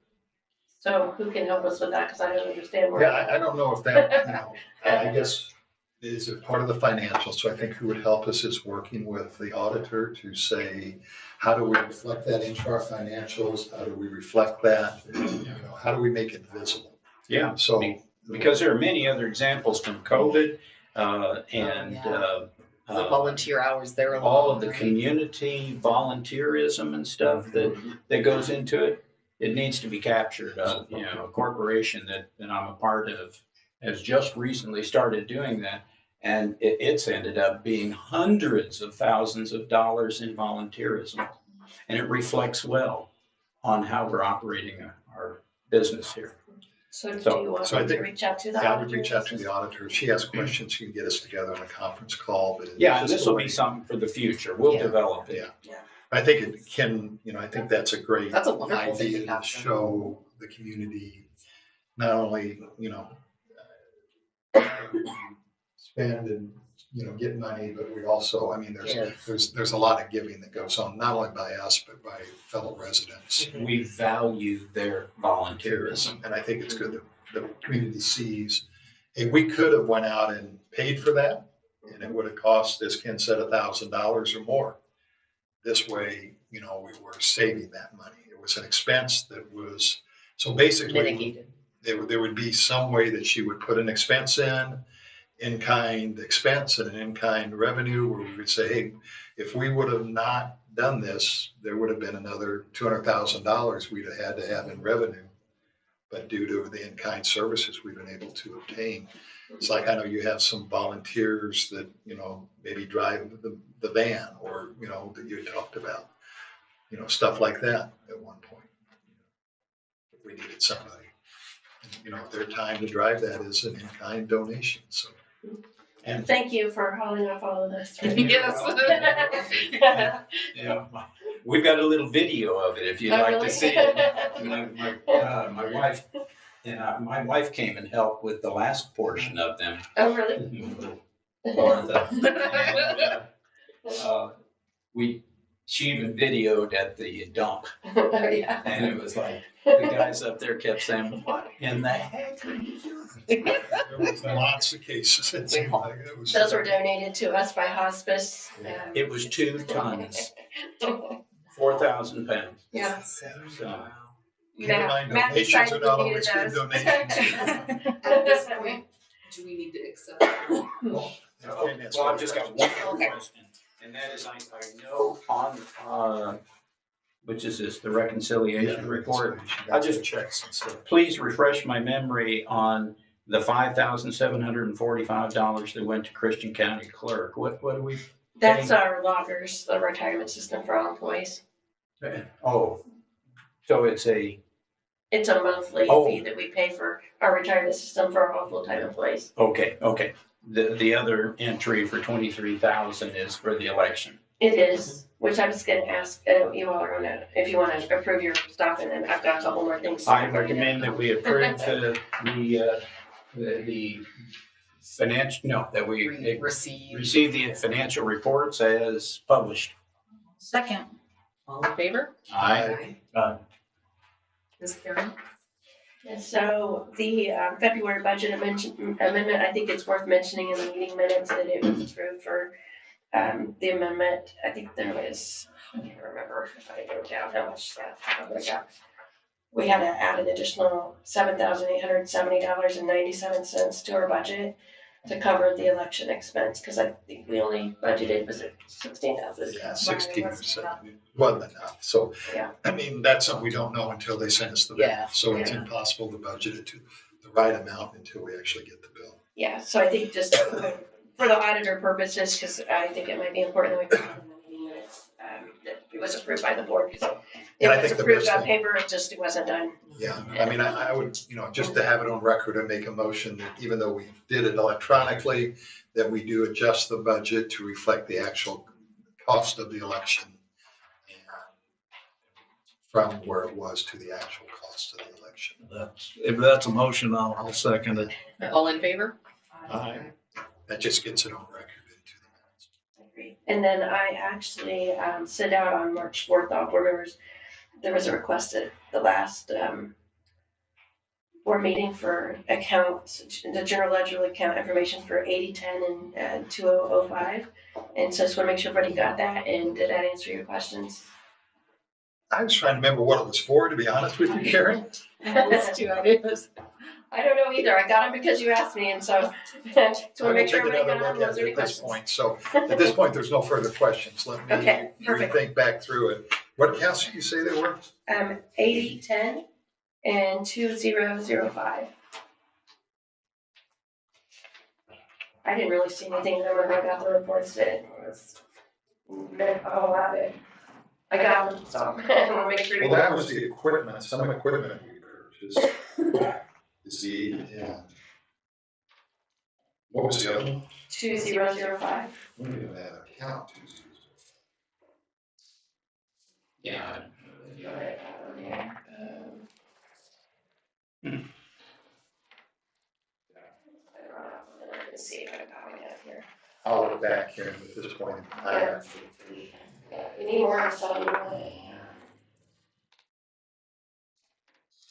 So who can help us with that? Because I don't understand where. Yeah, I don't know if that, I guess, is it part of the financials? So I think who would help us is working with the auditor to say, how do we reflect that into our financials? How do we reflect that? How do we make it visible? Yeah. So, Because there are many other examples from COVID and The volunteer hours there. all of the right? community volunteerism and stuff that goes into it. It needs to be captured. A corporation that I'm a part of has just recently started doing that, and it's ended up being hundreds of thousands of dollars in volunteerism, and it reflects well on how we're operating our business here. So do you want So I me to think- reach out to the I auditor? would reach out to the auditor. If she has questions, she can get us together on a conference call. But Yeah, and this will be something for the future. We'll Yeah. develop it. Yeah. I think it can, I think that's a great That's a wonderful thing to idea to capture. show the community, not only, spend and, get money, but we also, there's a lot of giving that goes on, not only by us, but by fellow residents. We value their volunteerism. And I think it's good that the community sees, hey, we could have went out and paid for that, and it would have cost, as Ken said, $1,000 or more. This way, we were saving that money. It was an expense that was, so basically, Mitigated. there would be some way that she would put an expense in-kind expense and an in-kind revenue, where we would say, hey, if we would have not done this, there would have been another $200,000 we'd have had to have in revenue. But due to the in-kind services we've been able to obtain, it's like, I know you have some volunteers that, maybe drive the van, or, that you talked about, stuff like that at one point. If we needed somebody, their time to drive that is an in-kind donation, so. And thank you for hauling up all of this. Yes. Yeah, we've got a little video of it if you'd like to see it. My wife, my wife came and helped with the last portion of them. Oh, really? Martha. And, she even videoed at the dump, Oh, yeah. and it was like the guys up there kept saying, "What in the heck are you doing?" There was lots of cases. It seemed like it was. Those were donated to us by hospice. It was 2 tons, 4,000 pounds. Yeah. So, Never mind, Matt donations decided are not we always needed good those. donations. At this point, do we need to accept? well, I've just got one more question, and that is, I know on, which is this, the reconciliation report. I just checks and stuff. Please refresh my memory on the $5,745 that went to Christian County Clerk. What do we? That's our loggers, the retirement system for all employees. Oh, so it's a. It's a monthly Oh. fee that we pay for our retirement system for all full-time employees. Okay. The other entry for 23,000 is for the election. It is, which I was gonna ask, you all are gonna, if you wanna approve your stuff, and then I've got a couple more things. I recommend that we approve the financial, that we receive the financial reports as published. Second. All in favor? Aye. Ms. Karen? And so the February budget amendment, I think it's worth mentioning in the meeting minutes that it was approved for the amendment. I think there was, I can't remember if I wrote down how much that we got. We had to add an additional $7,870.97 to our budget to cover the election expense, because I think we only budgeted, was it 16,000? Yeah, 16 or 17, wasn't enough. So, Yeah. That's something we don't know until they send us the bill. Yeah. So it's Yeah. impossible to budget it to the right amount until we actually get the bill. Yeah, so I think just for the auditor purposes, because I think it might be important that we put it in the meeting minutes, that it was approved by the board, because it And I was think the approved best on thing- paper, it wasn't done. Yeah, I would, just to have it on record and make a motion that even though we did it electronically, that we do adjust the budget to reflect the actual cost of the election from where it was to the actual cost of the election. If that's a motion, I'll second it. All in favor? Aye. That just gets it on record into the minutes. Agreed. And then I actually sent out on March 4th, all board members, there was a request at the last board meeting for accounts, the general ledger account information for 8010 and 2005. And so I just want to make sure everybody got that, and did that answer your questions? I was trying to remember what it was for, to be honest with you, Karen. Those two items. I don't know either. I got them because you asked me, and so just want to make sure everybody got them. Was there any At this questions? point, so at this point, there's no further questions. Let me Okay, perfect. rethink back through it. What accounts did you say they were? 8010 and 2005. I didn't really see anything in there when I got the reports that it was a whole lot of it. I got them, so I want to make sure. Well, that was the equipment, some equipment we purchased. Is yeah. What was the other one? 2005. We don't even have an account. Yeah. Let's see if I can copy that here. I'll look back here at this point. We need more stuff.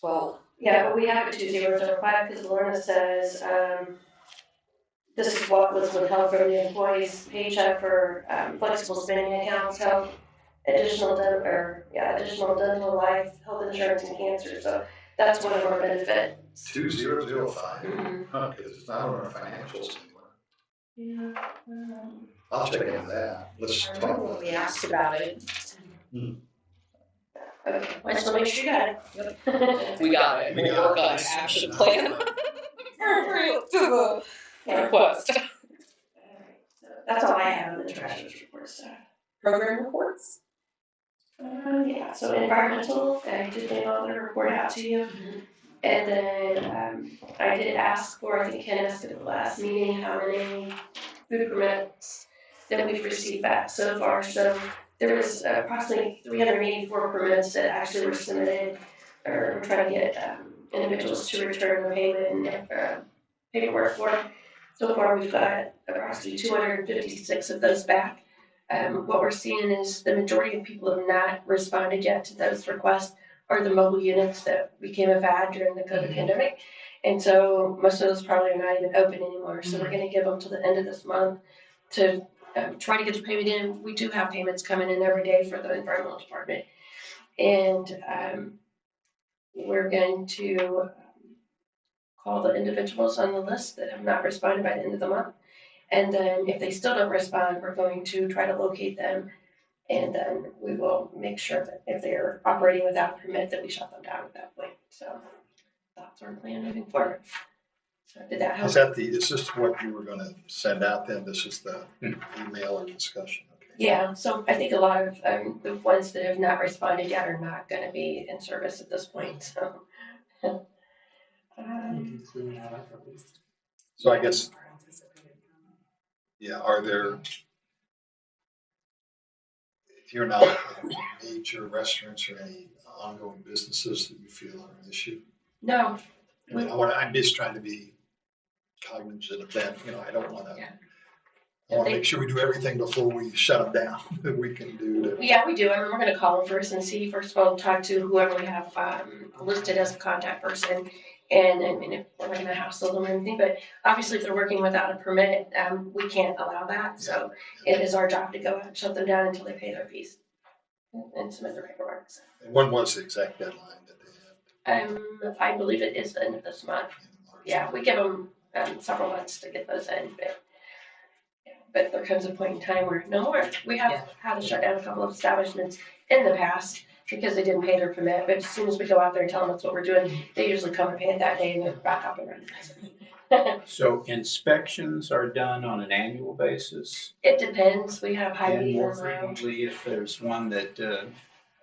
Well, Yeah, but we have a 2005 because Lorna says, this is what was withheld from the employee's paycheck for flexible spending accounts, health, additional dental, life, health insurance, and cancer. So that's one of our benefits. 2005. Mm-hmm. Okay, it's not on our financials anymore. Yeah. I'll check into that. Let's I remember when talk. we asked about it. Okay, I just want to make sure you got it. we got it. We'll work on an action plan appropriate to the request. That's all I have in the treasurer's report stuff. Program reports? Yeah, so environmental, I did mail the report out to you. And then I did ask for, I think Ken asked at the last meeting, how many food permits that we've received back so far. So there was approximately 384 permits that actually were submitted, or we're trying to get individuals to return the payment and paperwork for. So far, we've got approximately 256 of those back. What we're seeing is the majority of people have not responded yet to those requests, or the mobile units that became a fad during the COVID pandemic. And so most of those probably are not even open anymore. So we're going to give them till the end of this month to try to get the payment in. We do have payments coming in every day for the environmental department. And we're going to call the individuals on the list that have not responded by the end of the month. And then if they still don't respond, we're going to try to locate them. And then we will make sure that if they're operating without a permit, that we shut them down at that point. So that's our plan moving forward. So did that help? Is this what you were going to send out then? This is the email or discussion? Okay. Yeah, so I think a lot of the ones that have not responded yet are not going to be in service at this point. So, so I guess, yeah, are there, if you're not major restaurants or any ongoing businesses that you feel are an issue? No. I mean, I'm just trying to be cognizant of that. You know, I don't want to. Yeah. I want to make sure we do everything before we shut them down that we can do to. Yeah, we do. I mean, we're going to call them first and see. First of all, talk to whoever we have listed as a contact person, and I mean, if we're not going to hassle them or anything. But obviously, if they're working without a permit, we can't allow that. So it is our job to go and shut them down until they pay their fees and submit their paperwork. So. And when was the exact deadline that they had? I believe it is the end of this month. Yeah, we give them several months to get those in, but there comes a point in time where no more. We have had to shut down a couple of establishments in the past because they didn't pay their permit, but as soon as we go out there and tell them that's what we're doing, they usually come and pay it that day and they're back up and running. So inspections are done on an annual basis? It depends. We have high, And medium, more low. frequently if there's one that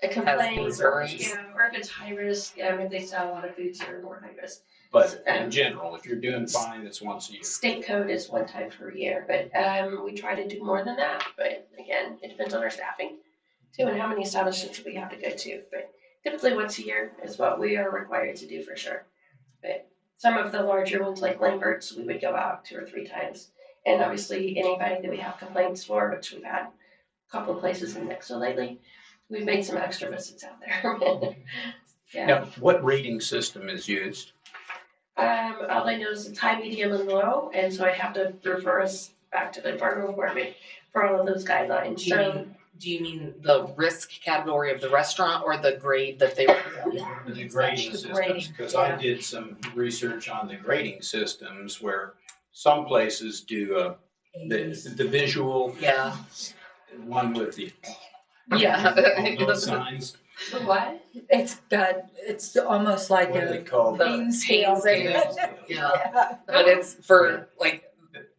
It complains, or concerns. if it's high risk, if they sell a lot of foods that are more high risk. but in general, if you're doing fine, it's once a year. State code is one time per year, but we try to do more than that. But again, it depends on our staffing too and how many establishments we have to go to. But typically once a year is what we are required to do for sure. But some of the larger ones like Lambert's, we would go out 2 or 3 times. And obviously anybody that we have complaints for, which we've had a couple of places in Nixon lately, we've made some extra visits out there. Yeah. Now, what rating system is used? All I know is it's high, medium, and low, and so I have to refer us back to the environmental department for all of those guidelines. So Do you mean the risk category of the restaurant or the grade that they were? The grading The systems, grading, because yeah. I did some research on the grading systems where some places do the visual Yeah. one with the Yeah. all those signs. the what? It's almost like What do they a call The it? pain scale. pain scale. Yeah. Yeah. But it's for like,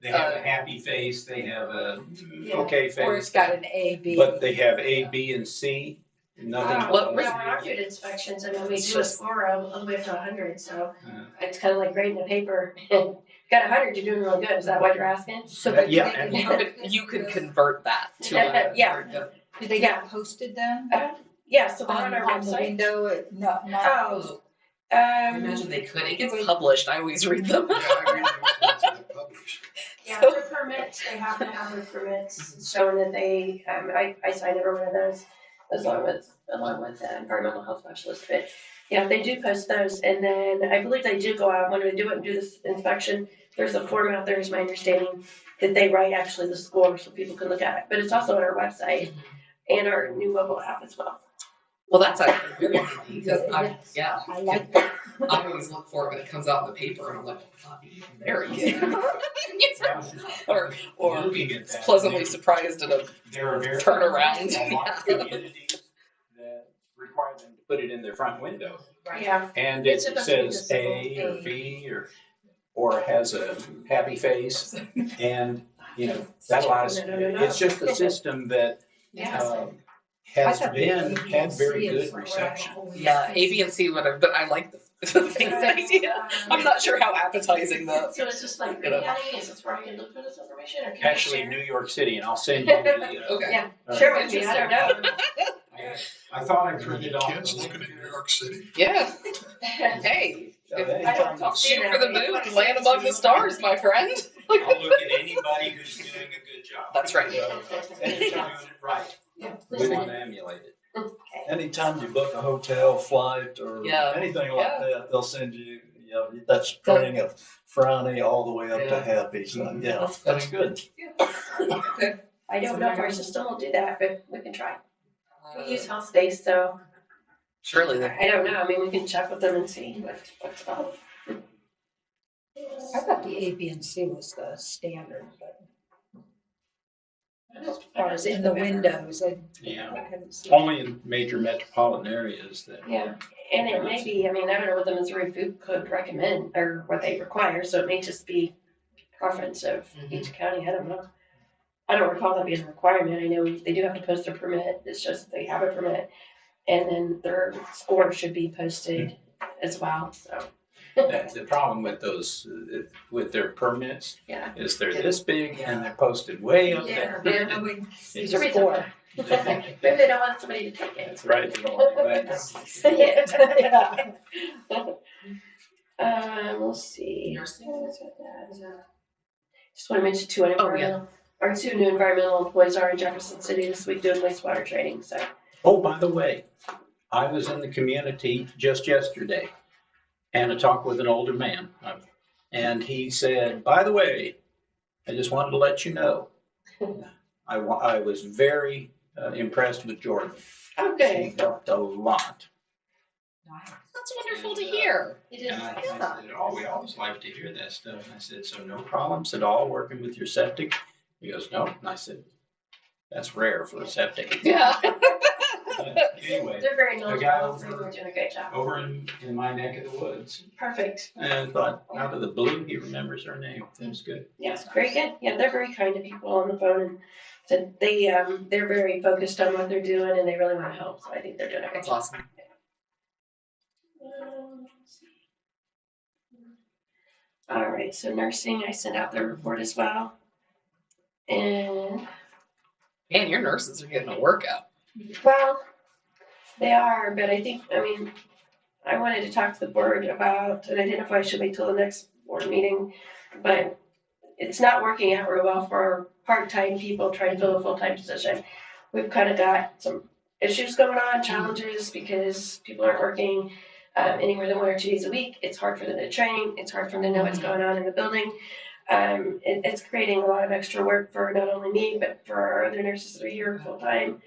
They have a happy face, they have a Yeah. okay Or face, it's got an A, B. but they have A, B, and C, nothing Oh, What no, else. on our food inspections, I mean, we It's do a just- score of all the way up to 100, so Uh, it's kind of like grading a paper. Got 100, you're doing really good. Is that what you're asking? So Yeah, they and- you could convert that to a. Yeah. Do they get posted then? Yeah, so they're on our On the website. window, no, not Oh, posted. I imagine they could. It gets published. I always read them. Yeah, I read those ones that are published. yeah, their permits, they have to have their permits showing that they, I signed every one of those along with the environmental health specialist. But yeah, they do post those, and then I believe they do go out when we do it and do this inspection. There's a form out there, is my understanding, that they write actually the score so people can look at it. But it's also on our website and our new mobile app as well. Well, that's actually very handy because yeah, I like that. I always look for it when it comes out in the paper, and I'm like, oh, there you go. or Looking at that, pleasantly surprised at a there are very turnaround. a lot of communities that require them to put it in their front window. Yeah. And it It's supposed to be says visible. A or B or has a happy face. And, you know, that allows, No. it's just a system that Yeah. has had very good reception. Yeah, A, B, and C would have, but I like the things idea. I'm not sure how appetizing the. So it's just like, You know. is this where I can look for this information, or can I Actually, share? New York City, and I'll send you the. Okay. Yeah, share with me, I don't know. I thought I Are printed you off. kids looking at New York City? Yeah. Hey, I don't talk shoot for the moon and land among the stars, my friend. I'll look at anybody who's doing a good job. That's right. And if they're doing it right, we want to emulate it. Anytime you book a hotel, flight, or Yeah. anything like that, they'll send you, you know, that string of frowny all the way up Yeah. to happy. So, yeah, that's good. I don't know if our system will do that, but we can try. We use health space, so Surely they. I don't know, I mean, we can check with them and see what's about. I thought the A, B, and C was the standard, but as far as in the windows, I Yeah. couldn't see. Only in major metropolitan areas that. Yeah, and it may be, I mean, I don't know what the Missouri Food Code recommend, or what they require, so it may just be preference of each county, I don't know. I don't recall that being a requirement, I know they do have to post a permit, it's just they have a permit, and then their score should be posted as well, so. That's the problem with those, with their permits, Yeah. is they're this big and they're posted way up there. Yeah, It's a score. maybe they don't want somebody to take it. That's right. They don't want anybody to see. Yeah. Yeah. Let's see. Nursing? Just want to mention two Oh, yeah. environmental, our two new environmental employees are in Jefferson City this week doing wastewater training, so. Oh, by the way, I was in the community just yesterday and I talked with an older man. And he said, by the way, I just wanted to let you know, I was very impressed with Jordan. She Okay. helped a lot. That's wonderful to hear. It is. And I said, oh, we always like to hear that stuff. And I said, so no problems at all working with your septic? He goes, no. And I said, that's rare for a septic. Yeah. But anyway, They're very the guy knowledgeable, they're doing a great job. over in my neck of the woods. Perfect. And thought, out of the blue, he remembers her name. That's good. Yes, very good. Yeah, they're very kind to people on the phone, and so they're very focused on what they're doing and they really want to help. So I think they're doing a great That's job. awesome. Let's see. All right, so nursing, I sent out the report as well. And Man, your nurses are getting a workout. well, they are, but I think, I mean, I wanted to talk to the board about, and I didn't know if I should wait till the next board meeting, but it's not working out real well for our part-time people trying to fill a full-time position. We've kind of got some issues going on, challenges, because people aren't working anywhere than 1 or 2 days a week. It's hard for them to train. It's hard for them to know what's going on in the building. It's creating a lot of extra work for not only me, but for our other nurses that are here full-time.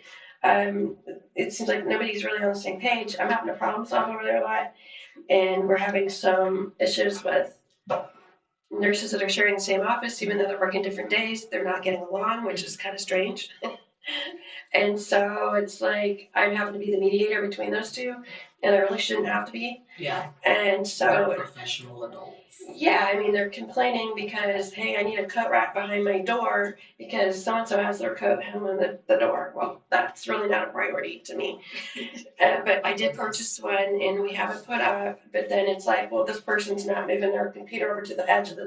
It seems like nobody's really on the same page. I'm having a problem solve over there a lot, and we're having some issues with nurses that are sharing the same office, even though they're working different days. They're not getting along, which is kind of strange. And so it's like I'm having to be the mediator between those two, and I really shouldn't have to be. Yeah. And so They're professional adults. yeah, I mean, they're complaining because, hey, I need a coat rack behind my door because so-and-so has their coat hung on the door. Well, that's really not a priority to me. But I did purchase one and we have it put up, but then it's like, well, this person's not moving their computer over to the edge of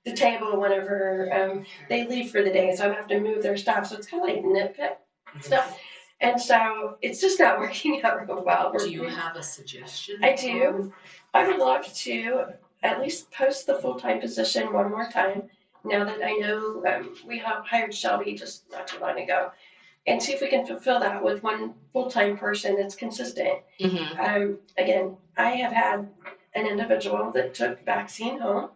the table whenever they leave for the day, so I'm going to have to move their stuff. So it's kind of like nitpick stuff. And so it's just not working out real well. Do you have a suggestion? I do. I would love to at least post the full-time position one more time, now that I know we have hired Shelby just not too long ago, and see if we can fulfill that with one full-time person that's consistent. Mm-hmm. Again, I have had an individual that took vaccine home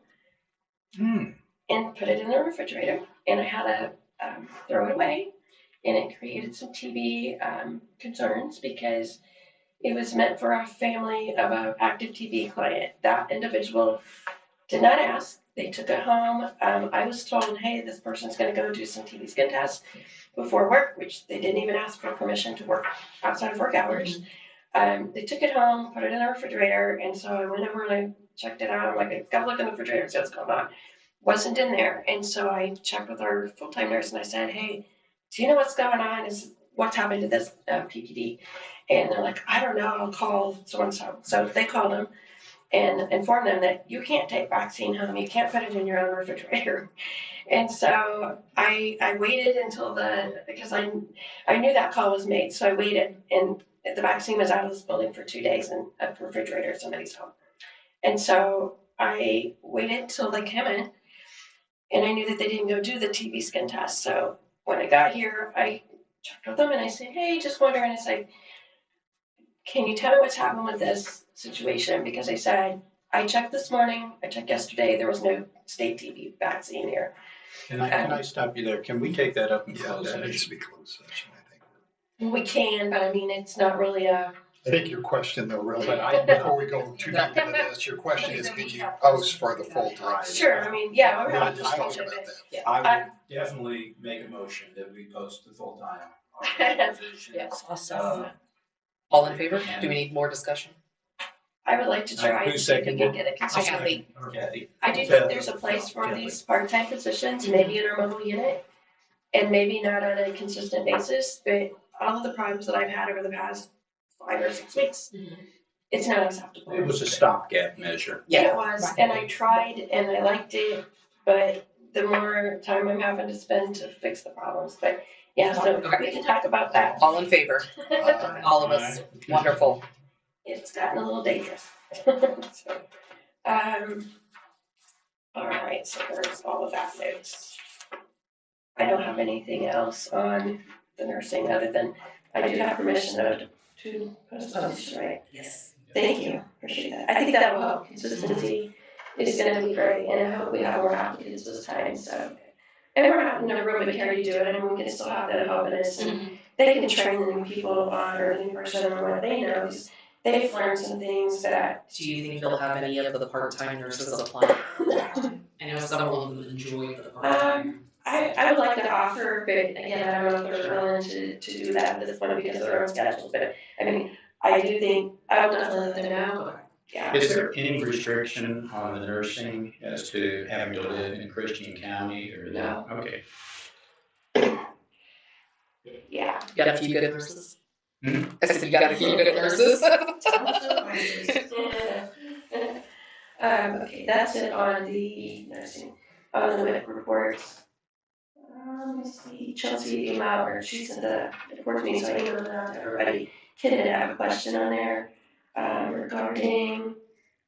and put it in the refrigerator, and I had to throw it away, and it created some TB concerns because it was meant for a family of an active TB client. That individual did not ask. They took it home. I was told, hey, this person's going to go do some TB skin tests before work, which they didn't even ask for permission to work outside of work hours. They took it home, put it in the refrigerator, and so I went over and I checked it out. I'm like, I gotta look in the refrigerator and see what's going on. Wasn't in there, and so I checked with our full-time nurse and I said, hey, do you know what's going on? What's happened to this PPD? And they're like, I don't know. I'll call so and so. So they called them and informed them that you can't take vaccine home. You can't put it in your own refrigerator. And so I waited until because I knew that call was made. So I waited, and the vaccine was out of this building for 2 days in a refrigerator at somebody's home. And so I waited till they came in, and I knew that they didn't go do the TB skin test. So when I got here, I checked with them and I said, hey, just wondering, it's like, can you tell me what's happened with this situation? Because I said, I checked this morning, I checked yesterday, there was no state TB vaccine here. Can I stop you there? Can we take that up in Yeah, closed that needs to session? be closed session, I think. We can, but I mean, it's not really a. I think your question though, really, But before we go too deep into this, your question is, can you post for the full time? Sure, I mean, yeah, we're We'll having just a talk discussion, about but that. yeah. I would definitely make a motion that we post the full-time position. Yes. Awesome. All in favor? Do we need more discussion? I would like to try Who to see if we can seconded? get it consistent. Kathy. I do think there's a place for these part-time positions, maybe in our mobile unit, and maybe not on a consistent basis, but all of the problems that I've had over the past 5 or 6 weeks, it's not acceptable. It was a stopgap measure. Yeah, it was, and I tried and I liked it, but the more time I'm having to spend to fix the problems, but yeah, so we can talk about that. All in favor? All of us. Wonderful. It's gotten a little dangerous. So, all right, so there's all of that notes. I don't have anything else on the nursing other than I do have permission to post a position, right? Yes. Thank you, appreciate that. I think that will help. Consistency is gonna be great, and I hope we have more applicants this time, so. And we're not in a real big hurry to do it, and we can still have that openness, and they can train the new people on, or the new person on what they know, because they've learned some things that. Do you think you'll have any of the part-time nurses apply? I know several of them enjoy the part-time. I would like to offer, but again, I don't know if they're willing to do that at this point because of their own schedules, but I mean, I do think, I will definitely let them know. Yeah. Is there any restriction on the nursing as to having to live in Christian County or? No. Okay. Yeah. You got a few good nurses? Hmm? I said you got a few good nurses. Okay, that's it on the nursing, on the WIC reports. Let me see, Chelsea emailed, or she sent the report to me, so I emailed it out to everybody. Ken did have a question on there. regarding,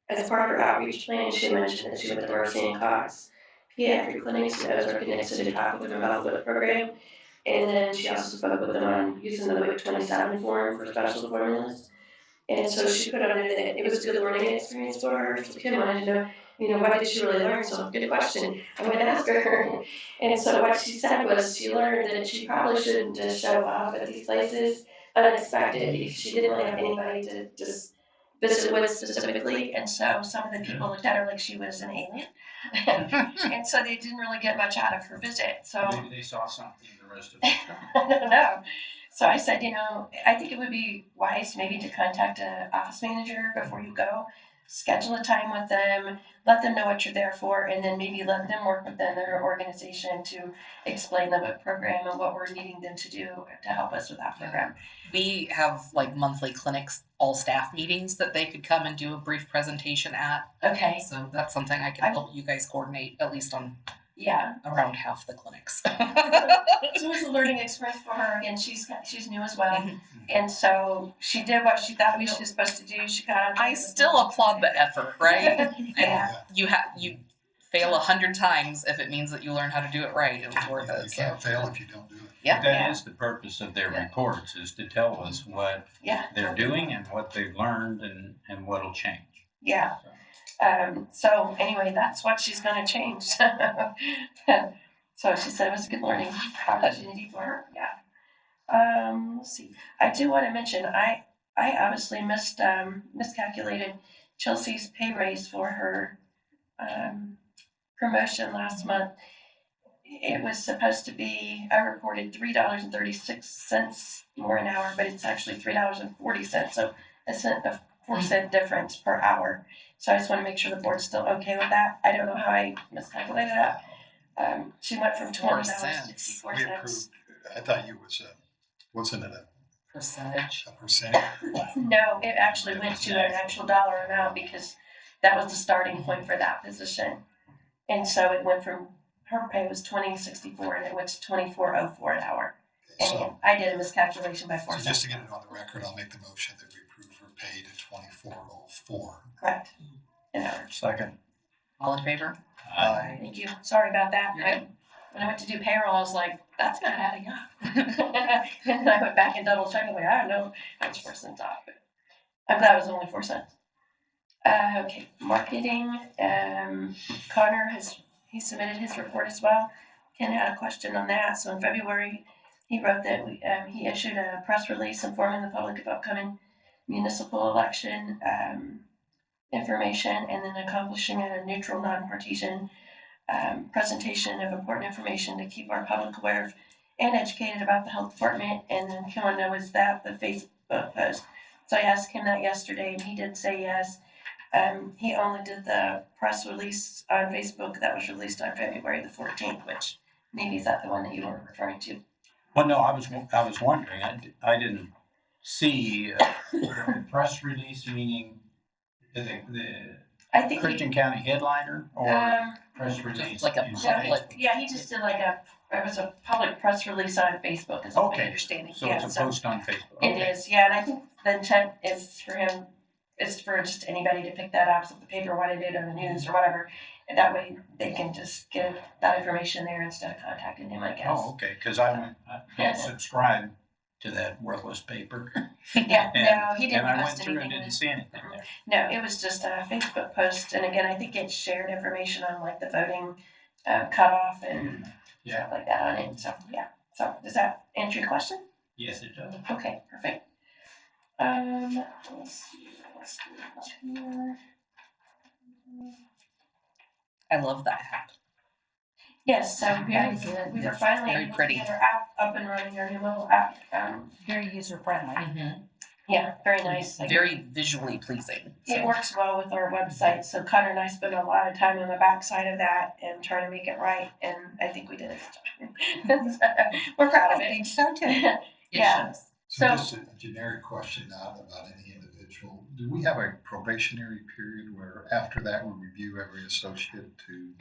as part of her outreach plan, she mentioned that she went to Mercy and Cox pediatric clinics in Ozark and Nixon to talk with them about the WIC program. And then she also spoke with them on using the WIC 27 form for special formulas. And so she put on there that it was a good learning experience for her. So Kim wanted to know, what did she really learn? So good question. I went and asked her. And so what she said was she learned that she probably shouldn't just show off at these places unexpected because she didn't really have anybody to just visit with specifically. And so some of the people looked at her like she was an alien. And so they didn't really get much out of her visit. So Maybe they saw something the rest of us I don't know. So I said, I think it would be wise maybe to contact an office manager before you go, schedule a time with them, let them know what you're there for, and then maybe let them work within their organization to explain the WIC program and what we're needing them to do to help us with that program. We have like monthly clinics, all staff meetings that they could come and do a brief presentation at. Okay. So that's something I can help you guys coordinate, at least on Yeah. around half the clinics. So it was a learning experience for her. Again, she's new as well. Mhm. And so she did what she thought she was supposed to do. She got. I still applaud the effort, right? Yeah. And you fail 100 times if it means that you learn how to do it right. It was worth it. You can't fail if you don't do it. Yeah. That is the purpose of their reports, is to tell us what Yeah. they're doing and what they've learned and what'll change. Yeah. So anyway, that's what she's going to change. So she said it was a good learning opportunity for her. Yeah. Let's see. I do want to mention I obviously miscalculated Chelsea's pay raise for her promotion last month. It was supposed to be, I reported $3.36 more an hour, but it's actually $3.40. So a 4-cent difference per hour. So I just want to make sure the board's still okay with that. I don't know how I miscalculated that. She went from $20.64. We approved, I thought you was, wasn't it a Percentage. percentage? No, it actually went to an actual dollar amount because that was the starting point for that position. And so it went from, her pay was $20.64 and it went to $24.04 an hour. And So, I did a miscalculation by 4 so cents. just to get it on the record, I'll make the motion that we approve her pay to $24.04. Correct. An hour. Second. All in favor? Aye. Thank you. Sorry about that. You're good. When I went to do payroll, I was like, that's not adding up. And then I went back and double checked. I was like, I don't know. That's 4 cents off. But I'm glad it was only 4 cents. Okay, marketing. Connor he submitted his report as well. Ken had a question on that. So in February, he wrote that he issued a press release informing the public of upcoming municipal election information, and then accomplishing a neutral, non-partisan presentation of important information to keep our public aware of and educated about the health department. And then Kim wanted to know, was that the Facebook post? So I asked him that yesterday, and he did say yes. He only did the press release on Facebook that was released on February the 14th, which maybe is that the one that you were referring to? Well, no, I was wondering. I didn't see a press release, meaning I think Christian County headliner or press release. Just like a in public. Facebook? Yeah, he just did it was a public press release on Facebook, is my understanding. So Yeah, it's a post on Facebook. It is, yeah, and I think the intent is for him, is for just anybody to pick that up, so if the paper wanted it or the news or whatever, and that way they can just give that information there instead of contacting him, I guess. Oh, okay, because I did subscribe to that worthless paper. Yeah, no, he didn't And I went post through and anything. didn't see anything there. No, it was just a Facebook post, and again, I think it shared information on like the voting cutoff and stuff like that on it. So yeah. So does that answer your question? Yes, it does. Okay, perfect. Let's see here. I love that hat. Yes, so Very good. we were finally Very able to pretty. get our app up and running, our new mobile app. Very user friendly. Mm-hmm. Yeah, very nice. Like, Very visually pleasing. it works well with our website. So Connor and I spent a lot of time on the back side of that and trying to make it right, and I think we did it. We're proud of it. I think so too. Yeah. So So- just a generic question, not about any individual. Do we have a probationary period where after that we review every associate to,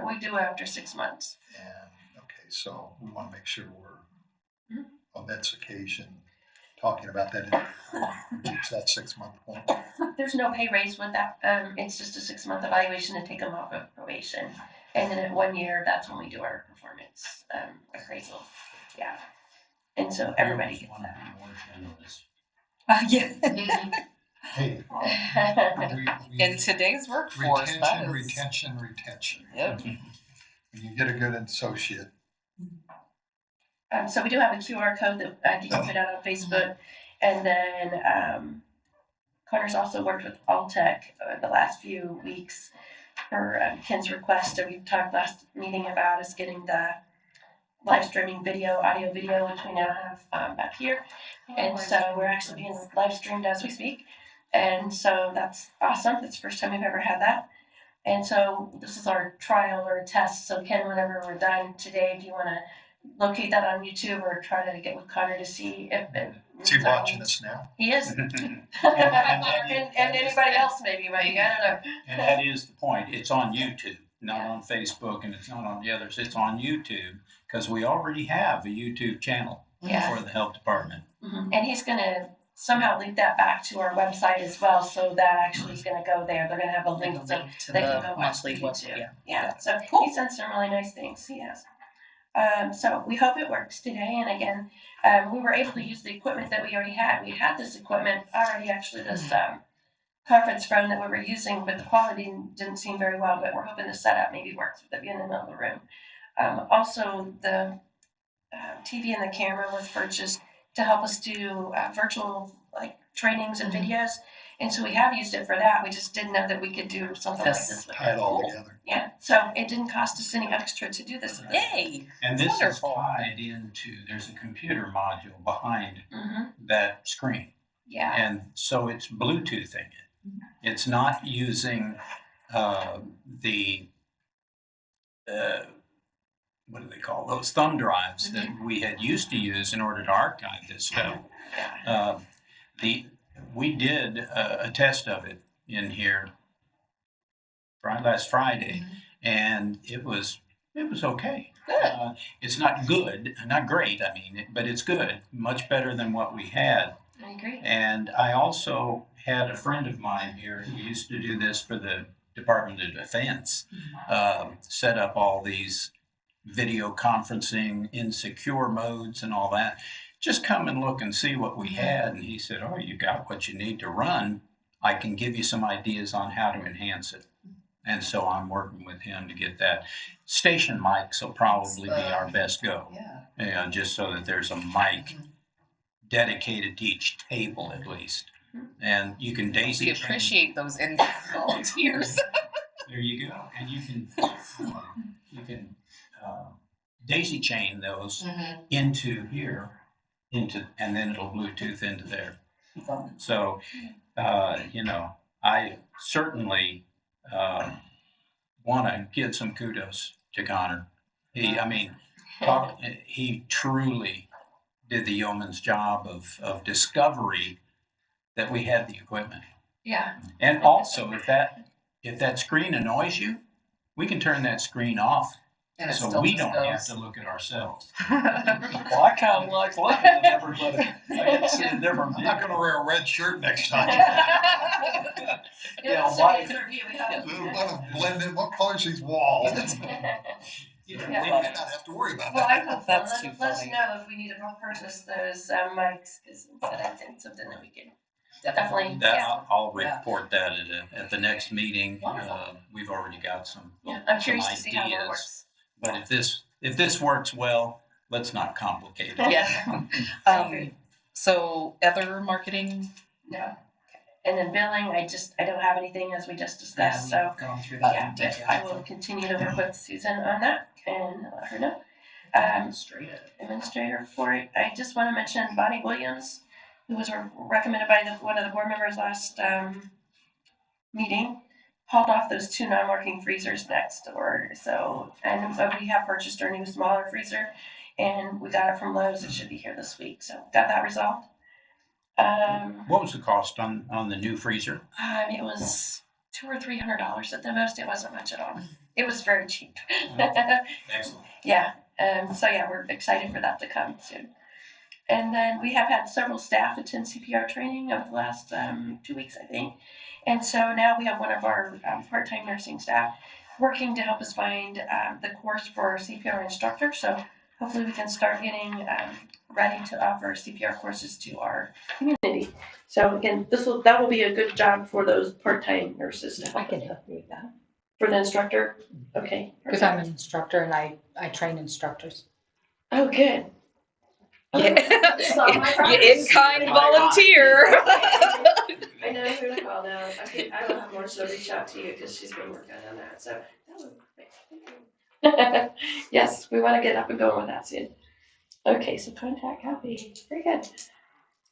We do after 6 months. and, okay, so we want to make sure we're, Mhm. on this occasion, talking about that, keeps that 6-month point. There's no pay raise with that. It's just a 6-month evaluation to take them off of probation. And then at 1 year, that's when we do our performance appraisal. Yeah. And so everybody gets that. Yeah. Hey, In today's workforce, that is. retention. Yep. When you get a good associate. So we do have a QR code that I can put out on Facebook. And then Connor's also worked with Alltech the last few weeks for Ken's request that we talked last meeting about is getting the live streaming video, audio video, which we now have back here. And so we're actually being live streamed as we speak. And so that's awesome. That's the first time we've ever had that. And so this is our trial or test. So Ken, whenever we're done today, do you want to locate that on YouTube or try to get with Connor to see if it... Is he watching us now? He is. and anybody else maybe, I don't know. And that is the point. It's on YouTube, not on Facebook, and it's not on the others. It's on YouTube because we already have a YouTube channel for the health department. Mm-hmm. And he's going to somehow link that back to our website as well, so that actually is going to go there. They're going to have a link so they can go watch the YouTube. Yeah. So cool. He sent some really nice things. He has. So we hope it works today. And again, we were able to use the equipment that we already had. We had this equipment already, actually, this conference phone that we were using, but the quality didn't seem very well. But we're hoping the setup maybe works with it being in the middle of the room. Also, the TV and the camera was purchased to help us do virtual trainings and videos. And so we have used it for that. We just didn't know that we could do something like this with tie it all cool. together. Yeah. So it didn't cost us any extra to do this. Yay! And this Wonderful. is tied into, there's a computer module behind that screen. Yeah. And so it's Bluetoothing it. It's not using what do they call those thumb drives that we had used to use in order to archive this stuff. We did a test of it in here last Friday, and it was okay. It's not good, not great, I mean, but it's good, much better than what we had. I agree. And I also had a friend of mine here who used to do this for the Department of Defense, set up all these video conferencing in secure modes and all that. Just come and look and see what we had. And he said, oh, you got what you need to run. I can give you some ideas on how to enhance it. And so I'm working with him to get that. Station mics will probably be our best go. Yeah. Just so that there's a mic dedicated to each table at least. And you can daisy chain. We appreciate those volunteers. There you go. And you can daisy chain those into here, and then it'll Bluetooth into there. So, I certainly want to give some kudos to Connor. He truly did the yeoman's job of discovery that we had the equipment. Yeah. And also, if that screen annoys you, we can turn that screen off. And so we don't have to look at ourselves. Well, I kind of like looking at everybody. I can see a different view. I'm not going to wear a red shirt next time. We want to blend in. What color is these walls? We might not have to worry about that. Well, I hope that's so. too Let us funny. know if we need to purchase those mics, because I think something that we can definitely. I'll report that at the next meeting. We've already got some. Yeah, I'm curious to see how that works. But if this works well, let's not complicate it. Yeah. So other marketing? No. And then billing, I don't have anything as we just discussed. So gone through that in but detail. I will continue to work with Susan on that and let her know. Administrator for it. I just want to mention Bonnie Williams, who was recommended by one of the board members last meeting, hauled off those 2 non-working freezers next door. So, and we have purchased our new smaller freezer, and we got it from Lowe's. It should be here this week. So got that resolved. What was the cost on the new freezer? It was $200 or $300 at the most. It wasn't much at all. It was very cheap. Excellent. Yeah. So yeah, we're excited for that to come soon. And then we have had several staff attend CPR training over the last 2 weeks, I think. And so now we have one of our part-time nursing staff working to help us find the course for our CPR instructor. So hopefully we can start getting ready to offer CPR courses to our community. So again, that will be a good job for those part-time nurses to I help can help you with that. for the instructor. Okay. Because I'm an instructor and I train instructors. Oh, good. You in-kind volunteer. I know who to call now. I will have Marcia reach out to you because she's been working on that. So yes, we want to get up and going with that soon. Okay, so contact copy. Very good.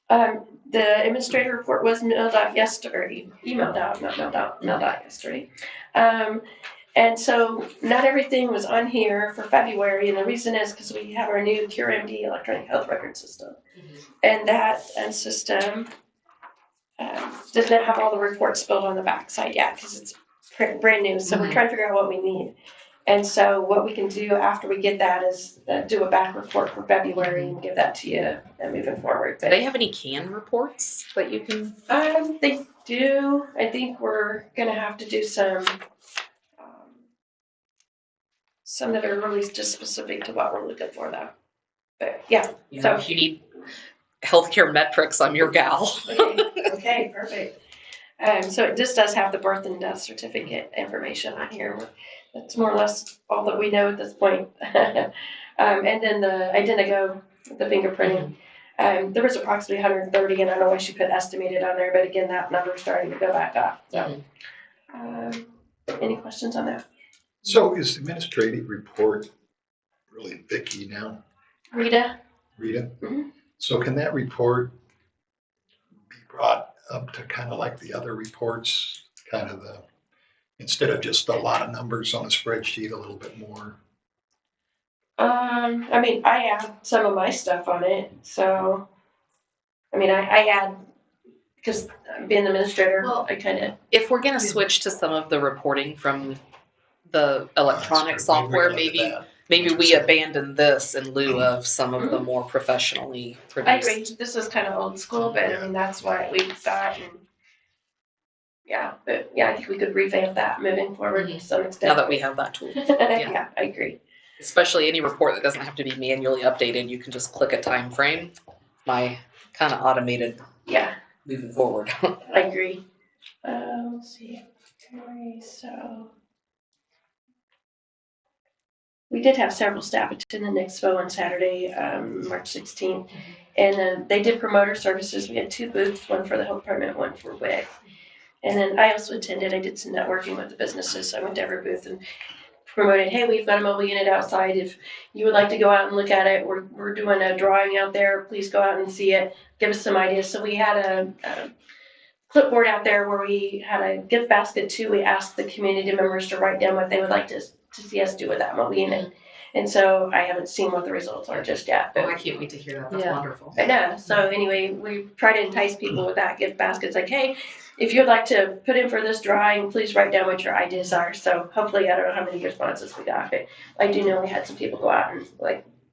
The administrator report was mailed out yesterday, emailed out, not mailed out yesterday. And so not everything was on here for February, and the reason is because we have our new CureMD electronic health record system. And that system does not have all the reports filled on the backside yet because it's brand new. So we're trying to figure out what we need. And so what we can do after we get that is do a back report for February and give that to you and moving forward. Do they have any canned reports that you can? They do. I think we're going to have to do some that are really just specific to what we're looking for, though. But yeah. You know, if you need healthcare metrics, I'm your gal. Okay, perfect. So it just does have the birth and death certificate information on here. That's more or less all that we know at this point. And then the Identigo, the fingerprinting. There was approximately 130, and I don't know why she put estimated on there, but again, that number's starting to go back up. So, any questions on that? So is the administrative report really Vicky now? Rita? Mm-hmm. So can that report be brought up to kind of like the other reports, kind of instead of just a lot of numbers on a spreadsheet, a little bit more? I mean, I add some of my stuff on it, so, I mean, I add, because being the administrator, I kind of. If we're going to switch to some of the reporting from the electronic software, maybe we abandon this in lieu of some of the more professionally produced. I agree. This is kind of old school, but I mean, that's why we thought. And but I think we could revamp that moving forward to some extent. Now that we have that tool. Yeah, I agree. Especially any report that doesn't have to be manually updated, you can just click a time frame. My kind of automated. Moving forward. I agree. Let's see. So we did have several staff attend the Expo on Saturday, March 16th, and they did promoter services. We had 2 booths, one for the health department, one for WIC. And then I also attended. I did some networking with the businesses. So I went to every booth and promoted, hey, we've got a mobile unit outside. If you would like to go out and look at it, we're doing a drawing out there. Please go out and see it. Give us some ideas. So we had a clipboard out there where we had a gift basket too. We asked the community members to write down what they would like to see us do with that mobile unit. And so I haven't seen what the results are just yet. But I can't wait to hear that. That's wonderful. I know. So anyway, we try to entice people with that gift basket. It's like, hey, if you'd like to put in for this drawing, please write down what your ideas are. So hopefully, I don't know how many responses we got, but I do know we had some people go out and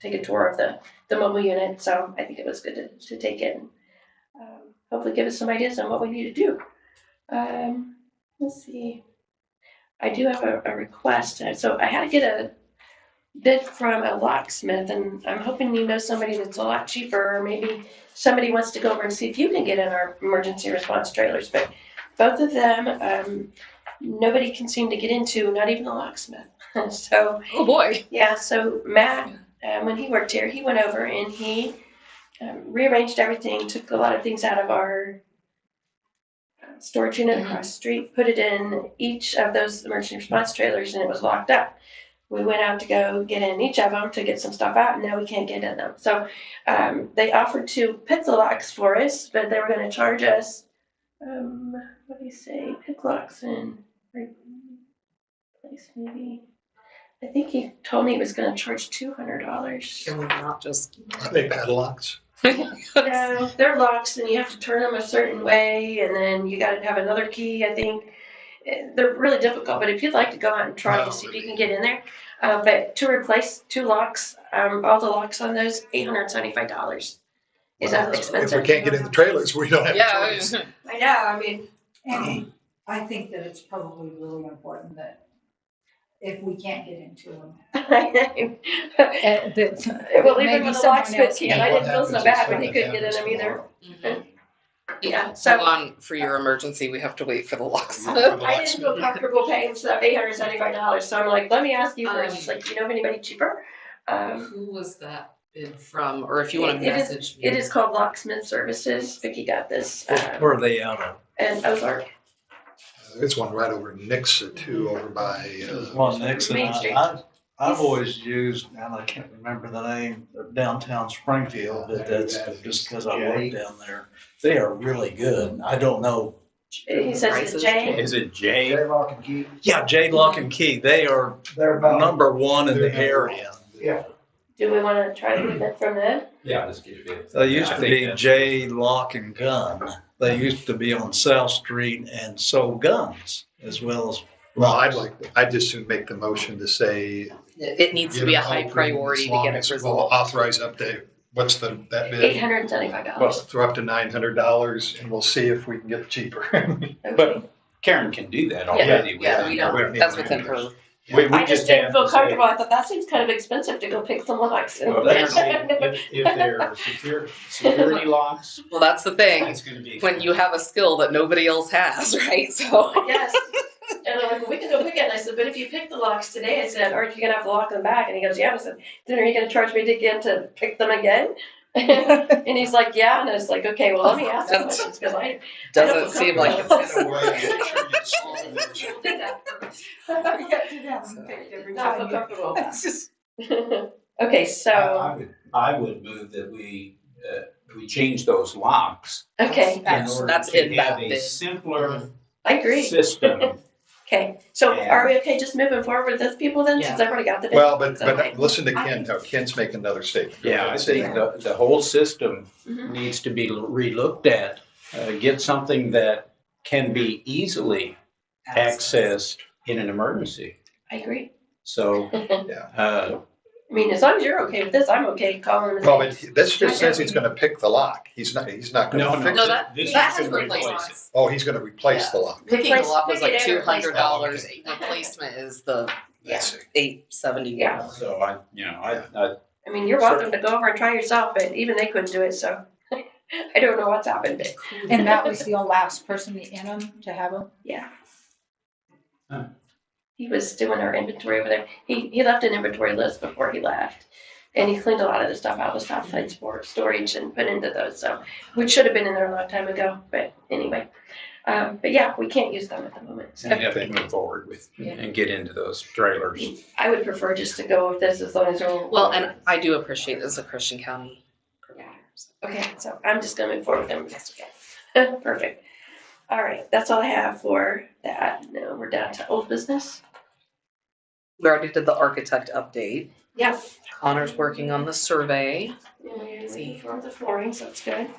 take a tour of the mobile unit. So I think it was good to take it and hopefully give us some ideas on what we need to do. Let's see. I do have a request. So I had to get a bid from a locksmith, and I'm hoping you know somebody that's a lot cheaper, or maybe somebody wants to go over and see if you can get in our emergency response trailers. But both of them, nobody can seem to get into, not even the locksmith. So, oh boy. Yeah, so Matt, when he worked here, he went over and he rearranged everything, took a lot of things out of our storage unit across the street, put it in each of those emergency response trailers, and it was locked up. We went out to go get in each of them to get some stuff out, and now we can't get in them. So they offered to pick the locks for us, but they were going to charge us, what do you say, pick locks in place maybe. I think he told me he was going to charge $200. Can we not just... Are they padlocks? No, they're locks, and you have to turn them a certain way, and then you got to have another key, I think. They're really difficult, but if you'd like to go out and try to see if you can get in there. But to replace 2 locks, all the locks on those, $875. Is that If expensive? we can't get in the trailers, we don't have a Yeah. choice. I know, I mean, And I think that it's probably really important that if we can't get into them, well, even maybe when the someone locksmith else came, can. I What didn't feel so happens bad if when he something couldn't get in them happens either. tomorrow? Yeah, Hold so on for your emergency. We have to wait for the locksmith. I didn't feel comfortable paying $875, so I'm like, let me ask you first. She's like, do you know of anybody cheaper? Who was that bid from? Or if you want to It is- message me. It is called Locksmith Services. Vicky got this. Where are they out of? And Ozark. There's one right over Nixa too, over by, There's one next to Main Street. I've always used, and I can't remember the name, of downtown Springfield, but that's just because I work down there. They are really good. I don't know. He says it's Jay. Is it Jay? J-Lock and Key. Yeah, J Lock and Key. They are They're about. number one in They're the number area. Yeah. Do we want to try to get that from them? Yeah, let's get it. They used I to think be that's- J Lock and Gun. They used to be on South Street and sold guns as well as. well, I'd just soon make the motion to say. It needs to get be a them high open priority as to long get it as we'll resolved. authorize up to, what's that bid? $875. Well, throw up to $900 and we'll see if we can get it cheaper. But Karen can do that already. Yeah, we we don't, don't need that's to within do her. We I just didn't have feel to say- comfortable. I thought that seems kind of expensive to go pick some locks. Well, apparently, if they're security locks, Well, that's the thing. it's gonna be. When you have a skill that nobody else has, right? So. Yes. And they're like, well, we can go pick it. And I said, but if you pick the locks today, I said, aren't you going to have the lock in the back? And he goes, yeah. I said, then are you going to charge me again to pick them again? And he's like, yeah. And I was like, okay, well, let me ask some questions because I Doesn't seem like it's gonna work. We'll do that first. You got to do that one picked every Not feel time. comfortable with It's just, that. Okay, so, I would move that we change those locks. okay, in order That's to in that have a bid. simpler I agree. system. Okay, so are we okay just moving forward with those people then, since I've already got the bid? Well, but Okay. listen to Ken, how Ken's making another statement. Yeah, I think the whole system Mhm. needs to be relooked at. Get something that can be easily accessed in an emergency. I agree. So, I mean, as long as you're okay with this, I'm okay calling them. Well, but this just says he's gonna pick the lock. He's not no, gonna fix No, it. that This has is to replace replacements. Oh, he's gonna replace the lock. Picking the lock was like Pick it and replace it. $200. Replacement is the Yeah. $870. Yeah. So I I mean, you're welcome to go over and try yourself, but even they couldn't do it, so I don't know what's happened, but and that was the last person in them to have them. yeah. Huh. He was doing our inventory over there. He left an inventory list before he left. And he cleaned a lot of the stuff out of the outside storage and put into those, so, which should have been in there a long time ago, but anyway. But yeah, we can't use them at the moment, so. we have to move forward with and get into those trailers. I would prefer just to go with this as long as we're. Well, and I do appreciate this as a Christian County provider. Okay, so I'm just gonna move forward with them, that's okay. Perfect. All right, that's all I have for that. Now we're down to old business. We already did the architect update. Yeah. Connor's working on the survey. See, for the flooring, so it's good.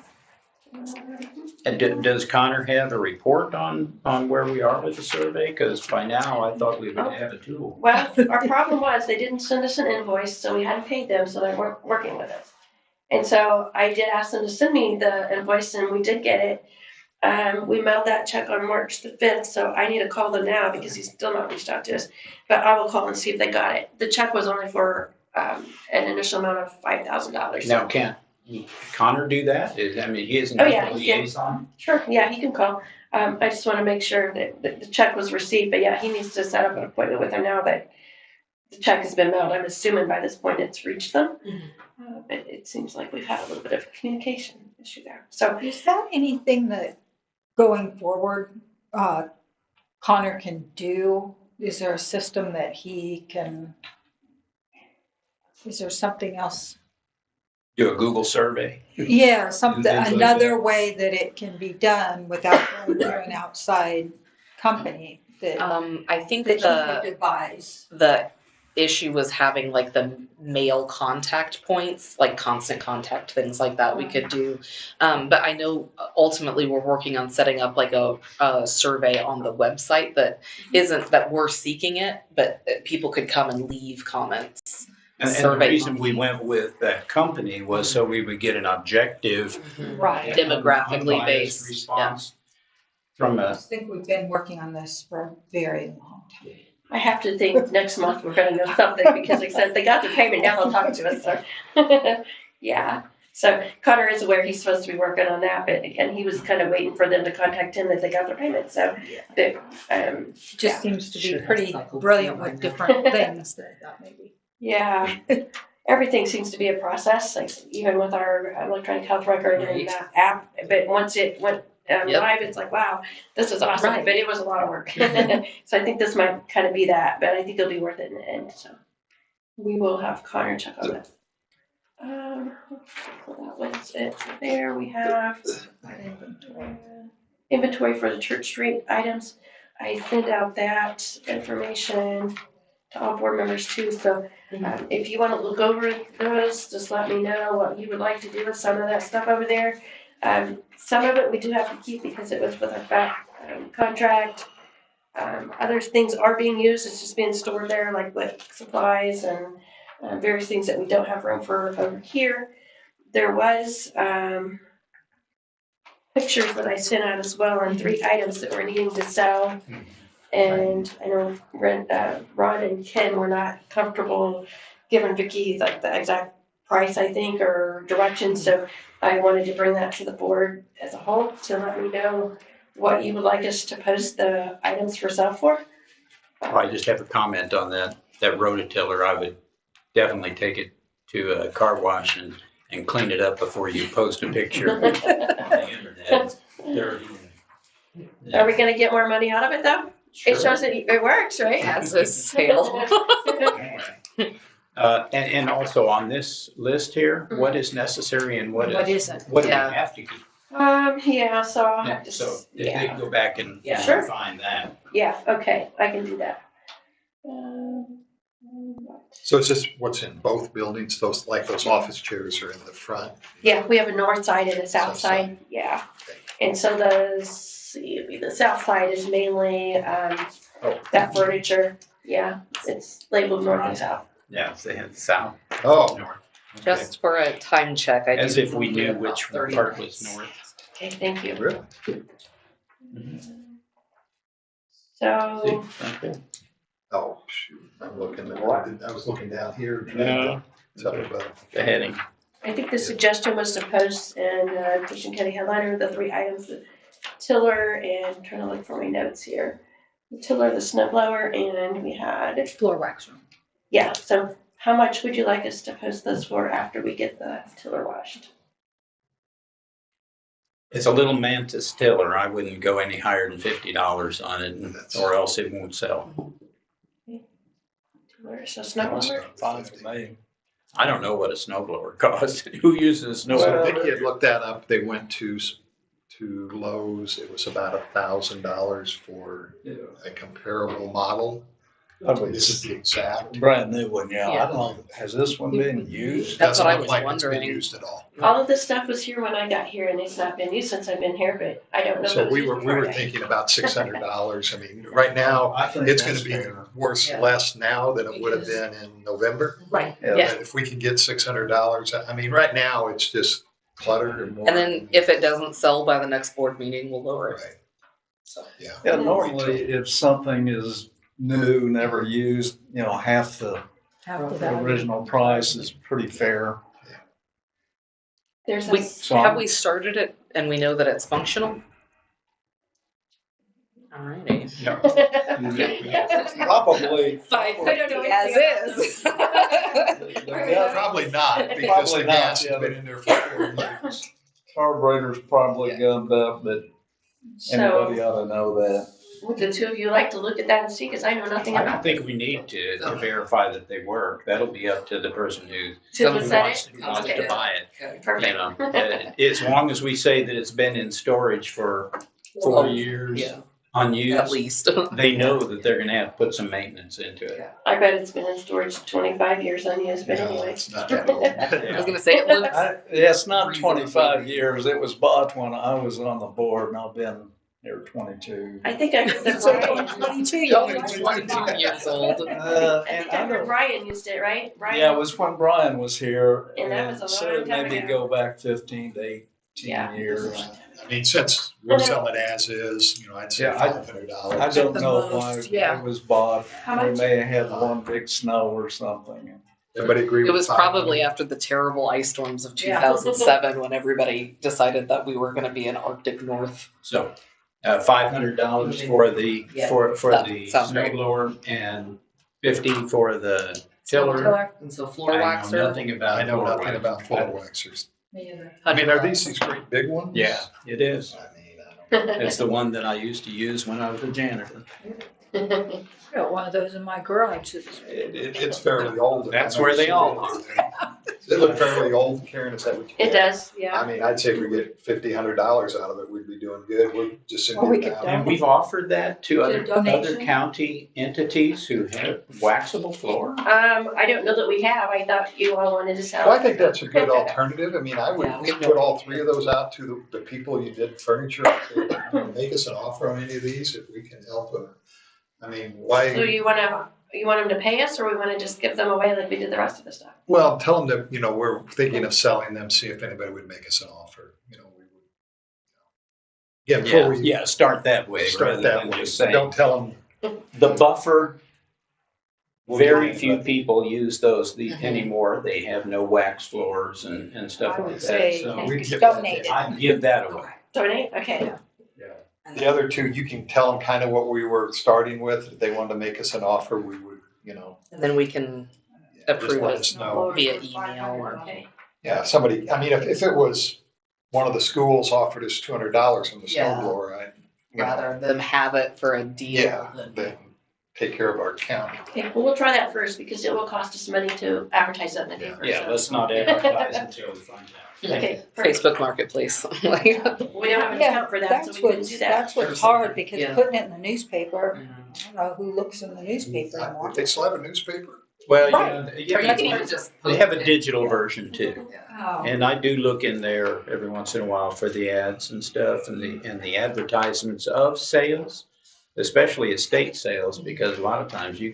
And does Connor have a report on where we are with the survey? Because by now I thought we would have a tool. Well, our problem was they didn't send us an invoice, so we hadn't paid them, so they weren't working with us. And so I did ask them to send me the invoice and we did get it. We mailed that check on March the 5th, so I need to call them now because he's still not reached out to us. But I will call and see if they got it. The check was only for an initial amount of $5,000. Now, can't Connor do that? I mean, he isn't Oh, a yeah, he can. liaison. Sure, yeah, he can call. I just want to make sure that the check was received, but yeah, he needs to set up an appointment with him now that the check has been mailed. I'm assuming by this point it's reached them. But it seems like we've had a little bit of a communication issue there. So Is that anything that going forward, Connor can do? Is there a system that he can, is there something else? Do a Google survey. Yeah, something, things like another way that it can be done without going through an outside company that, I think that you could the devise. issue was having like the mail contact points, like constant contact, things like that we could do. But I know ultimately we're working on setting up like a survey on the website that isn't that we're seeking it, but people could come and leave comments And the survey reason we monkey. went with that company was so we would get an objective, Right. Demographically unbiased based, response from I a. think we've been working on this for a very long time. I have to think next month we're gonna know something because they said they got their payment, now they'll talk to us, so. Yeah, so Connor is aware he's supposed to be working on that, but again, he was kind of waiting for them to contact him that they got their payment, so. But, She just seems to be pretty brilliant with different things that I thought maybe. yeah, everything seems to be a process, like even with our electronic health record and Right. that app, but once it went Yep. live, it's like, wow, this is awesome, Right. but it was a lot of work. So I think this might kind of be that, but I think it'll be worth it in the end, so. We will have Connor check on that. So that was it there, we have inventory for the Church Street items. I sent out that information to all board members too, so if you wanna look over those, just let me know what you would like to do with some of that stuff over there. Some of it we do have to keep because it was with our contract. Other things are being used, it's just being stored there, like with supplies and various things that we don't have room for over here. There was pictures that I sent out as well on 3 items that we're needing to sell. And I know Ron and Ken were not comfortable giving Vicki like the exact price, I think, or direction. So I wanted to bring that to the board as a whole to let me know what you would like us to post the items for sale for. I just have a comment on that rototiller. I would definitely take it to a car wash and clean it up before you post a picture on the internet. Are we gonna get more money out of it though? It shows that it works, right? As a sale. And also on this list here, what is necessary and what isn't? what do we Yeah. have to keep? Yeah, so I'll have to. So if they can go back and Yeah. Sure. find that. Yeah, okay, I can do that. So it's just what's in both buildings, those office chairs are in the front? Yeah, we have a north side and a south side, yeah. And so the south side is mainly, that furniture, yeah, it's labeled north and south. Yeah, if they had south. Oh, North. Just for a time check, I As do if we need knew about which 30 part minutes. was north. Okay, thank you. really? So, Okay. Oh, shoot, I'm looking, I was looking down here. No. It's up above. The heading. I think the suggestion was to post in Christian County Headliner the 3 items, the tiller, and I'm trying to look for my notes here. The tiller, the snow blower, and we had, Floor waxer. yeah, so how much would you like us to post this for after we get the tiller washed? It's a little mantis tiller. I wouldn't go any higher than $50 on it, or else it won't sell. Tiller, so snow blower? Fine with me. I don't know what a snowblower costs. Who uses a So snowblower? Vicki had looked that up. They went to Lowe's. It was about $1,000 for a comparable model. This is the exact. Brand new one, yeah. Yeah. I don't know, has this one been used? That's what I Doesn't was look like it's been wondering. used at all. All of this stuff was here when I got here, and it's not been used since I've been here, but I don't know. So if it was we were used before. thinking about $600. I mean, right now, I think it's that's gonna be fair. worth Yeah. less now than it would have been in November. Right, Yeah. yeah. But if we can get $600, I mean, right now, it's just clutter and more. And then if it doesn't sell by the next board meeting, we'll lower it. Right. So. Yeah. Yeah, normally if something is new, never used, half the original price is pretty fair. There's We, a, have we started it and we know that it's functional? Alrighty. Probably. I don't know As is. Probably not, because Probably the not, gas yeah. has been in there for 4 years. Carburetor's probably gummed up, but anybody So, ought to know that. would the 2 of you like to look at that and see, because I know nothing I about don't think we need to verify that they work. That'll be up to the person who To wants set it? wants Okay. to buy it. Okay. You Perfect. know, as long as we say that it's been in storage for 4 years, Yeah, at unused, least. they know that they're gonna have to put some maintenance into it. I bet it's been in storage 25 years unused, but No, anyway. it's not that old. I was gonna say it looks. Yeah, it's not 25 years. It was bought when I was on the board, and I've been, They're 22. I think I heard that So Brian. 22 You're only 22 years old. I And think I heard don't. Brian used it, right? Brian. Yeah, it was when Brian was here. And that was a so long time maybe ago. go back 15 to 18 Yeah. years. I mean, since we're selling as is, I'd say Yeah, I $500. don't the know most, why yeah. it was bought. How We much? may have had one big snow or something. Everybody agree It with was 500? probably after the terrible ice storms of Yeah. 2007 when everybody decided that we were going to be in Arctic North. So, $500 for the, Yeah. for That the sounds snow great. blower and $50 for the tiller. And so floor I know waxer. nothing about. I know floor nothing waxing. about floor waxers. $100. I mean, are these great big ones? Yeah, it is. I mean, I don't know. It's the one that I used to use when I was a janitor. I got one of those in my garage. It's fairly old. That's where they all are. Does it look fairly old, Karen? Is that what you It think? does, yeah. I mean, I'd say if we get $50-$100 out of it, we'd be doing good. We're just Well, we in could now. And we've offered that to other donation? county entities who have waxable floor. I don't know that we have. I thought you all wanted to sell. Well, I think that's a good alternative. I mean, I would Yeah, we have put no- all three of those out to the people you did furniture. Make us an offer on any of these if we can help them. I mean, So why? you want them to pay us, or we want to just give them away like we did the rest of the stuff? Well, tell them that, we're thinking of selling them, see if anybody would make us an offer. We would. Yeah, before we Yeah, start that way start rather that than way. just saying. Don't tell them. The buffer, very few people use those Mhm. anymore. They have no wax floors and stuff I like would that. say So we give donate it. I'd give that away. Donate? Okay. The other two, you can tell them kind of what we were starting with. If they wanted to make us an offer, we would, And then we can just approve let it us know. via email or. Okay. Yeah, somebody, I mean, if it was one of the schools offered us $200 on the snow Yeah. blower, I'd, Rather than have it for a deal. yeah, than- then take care of our county. Okay, well, we'll try that first because it will cost us money to advertise that in the paper. Yeah, so- let's not advertise until we find out. Okay, perfect. Facebook Marketplace. We don't have an Yeah, account for that, that's so we couldn't what's, do that. that's what's hard, because Yeah. putting it in the newspaper, I don't know who looks in the newspaper anymore. They still have a newspaper? Well, Or you can yeah, even just. they have a digital version too. Oh. And I do look in there every once in a while for the ads and stuff and the advertisements of sales, especially estate sales, because a lot of times you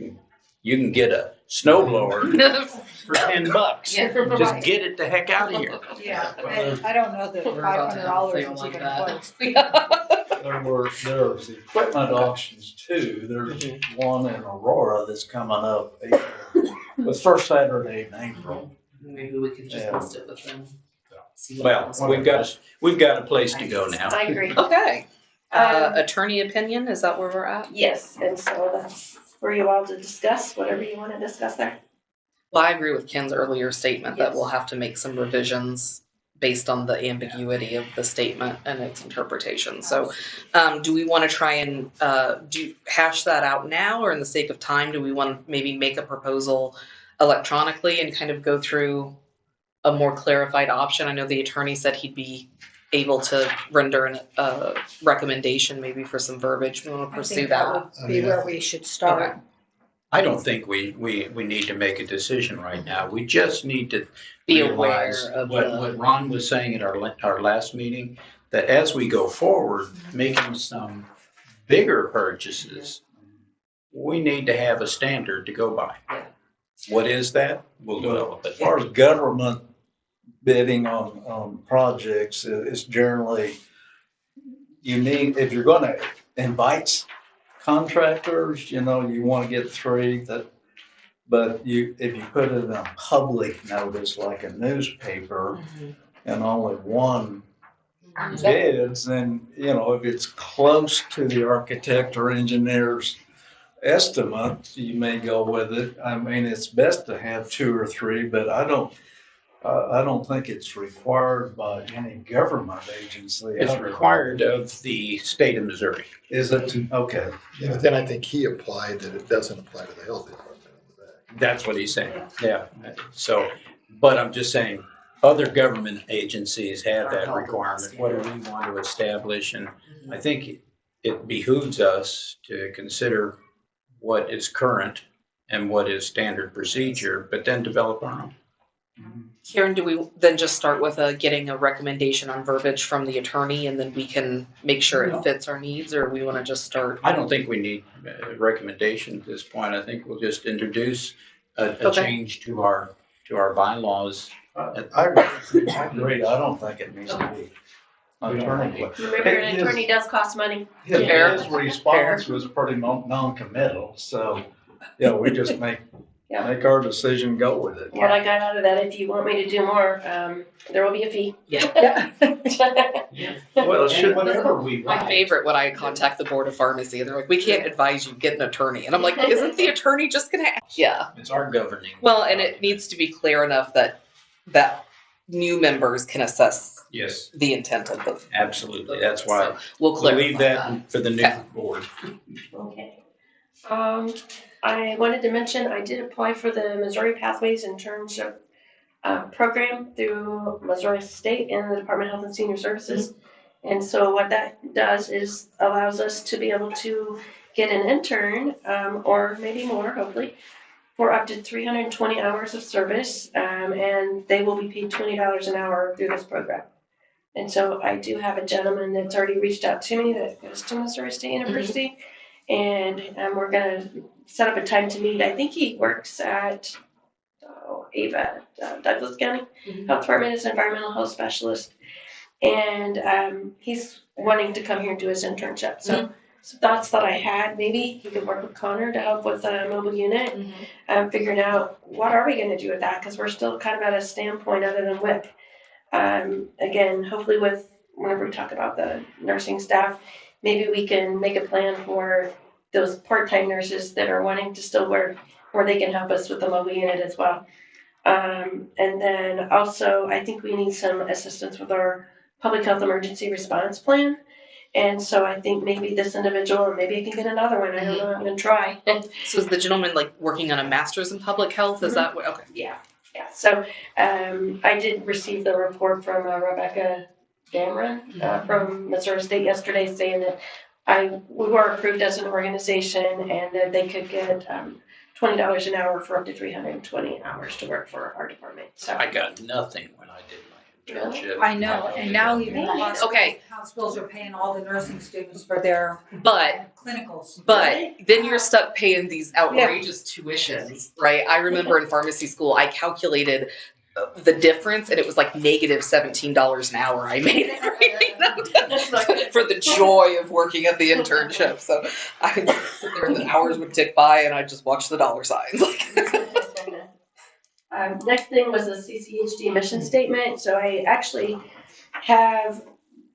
can get a snow blower for $10. Yeah. Just Right. get it the heck out of here. Yeah, and I don't know that We're about to have a $500 sale is like even that. close. There's equipment auctions too. There's one in Aurora that's coming up the first Saturday in April. Maybe we could just Yeah. list it with them. See what Well, happens. we've got a place to go now. I agree. Okay. Um, Attorney opinion, is that where we're at? Yes, and so that's for you all to discuss, whatever you want to discuss there. Well, I agree with Ken's earlier statement that Yes. we'll have to make some revisions based on the ambiguity of the statement and its interpretation. So, do we want to try and hash that out now, or in the sake of time, do we want to maybe make a proposal electronically and kind of go through a more clarified option? I know the attorney said he'd be able to render a recommendation maybe for some verbiage. We want to I pursue think that. that would be where we should start. I don't think we need to make a decision right now. We just need to Be realize aware of what Ron was saying at our last meeting, that as we go forward, making some bigger purchases, we need to have a standard to go by. What is that? We'll develop As it. far as government bidding on projects, it's generally, if you're gonna invite contractors, you want to get three but if you put it in a public notice like a newspaper and only one bids, then, if it's close to the architect or engineer's estimate, you may go with it. I mean, it's best to have two or three, but I don't think it's required by any government agency. It's required of the state of Missouri. Is it? Okay. Yeah, but then I think he applied that it doesn't apply to the health department. That's what he's saying, yeah. So, but I'm just saying, other government agencies have that requirement. What do we want to establish? And I think it behooves us to consider what is current and what is standard procedure, but then develop our own. Karen, do we then just start with getting a recommendation on verbiage from the attorney and then we can make sure it fits our needs, or we want to just start? I don't think we need a recommendation at this point. I think we'll just introduce a Okay. change to our bylaws. I agree. I don't think it needs to be attorney. Remember, an attorney does cost money. His response was pretty non-committal, so, yeah, we just make our decision, go with it. What I got out of that, if you want me to do more, there will be a fee. Yeah. Well, it should, Whatever we My like. favorite when I contact the Board of Pharmacy and they're like, we can't advise you, get an attorney. And I'm like, isn't the attorney just gonna? Yeah. It's our governing. Well, and it needs to be clear enough that new members can assess Yes, the intent of the. absolutely. That's why So we'll we'll clarify leave that for the new Okay. board. Okay. I wanted to mention, I did apply for the Missouri Pathways Internship program through Missouri State and the Department of Health and Senior Services. And so what that does is allows us to be able to get an intern, or maybe more, hopefully, for up to 320 hours of service, and they will be paid $20 an hour through this program. And so I do have a gentleman that's already reached out to me that goes to Missouri State University, and we're gonna set up a time to meet. I think he works at AVA, Douglas County Health Department, as an environmental health specialist, and he's wanting to come here and do his internship. So some thoughts that I had, maybe he could work with Connor to help with a mobile unit, figuring out what are we going to do with that, because we're still kind of at a standpoint other than WIC. Again, hopefully whenever we talk about the nursing staff, maybe we can make a plan for those part-time nurses that are wanting to still work, where they can help us with the mobile unit as well. And then also, I think we need some assistance with our public health emergency response plan. And so I think maybe this individual, or maybe I can get another one, I don't know, I'm gonna try. So is the gentleman like working on a master's in public health? Is that what, okay. Yeah, so, I did receive the report from Rebecca Dameron, from Missouri State yesterday, saying that we were approved as an organization and that they could get, $20 an hour for up to 320 hours to work for our department, so. I got nothing when I did my internship. I know, and now even the Okay. hospitals are paying all the nursing students for their But clinicals. But then you're stuck paying these outrageous tuitions, right? I remember in pharmacy school, I calculated the difference, and it was like negative $17 an hour I made for the joy of working at the internship. So I would sit there and the hours would tick by, and I'd just watch the dollar signs. Next thing was the CCHD mission statement. So I actually have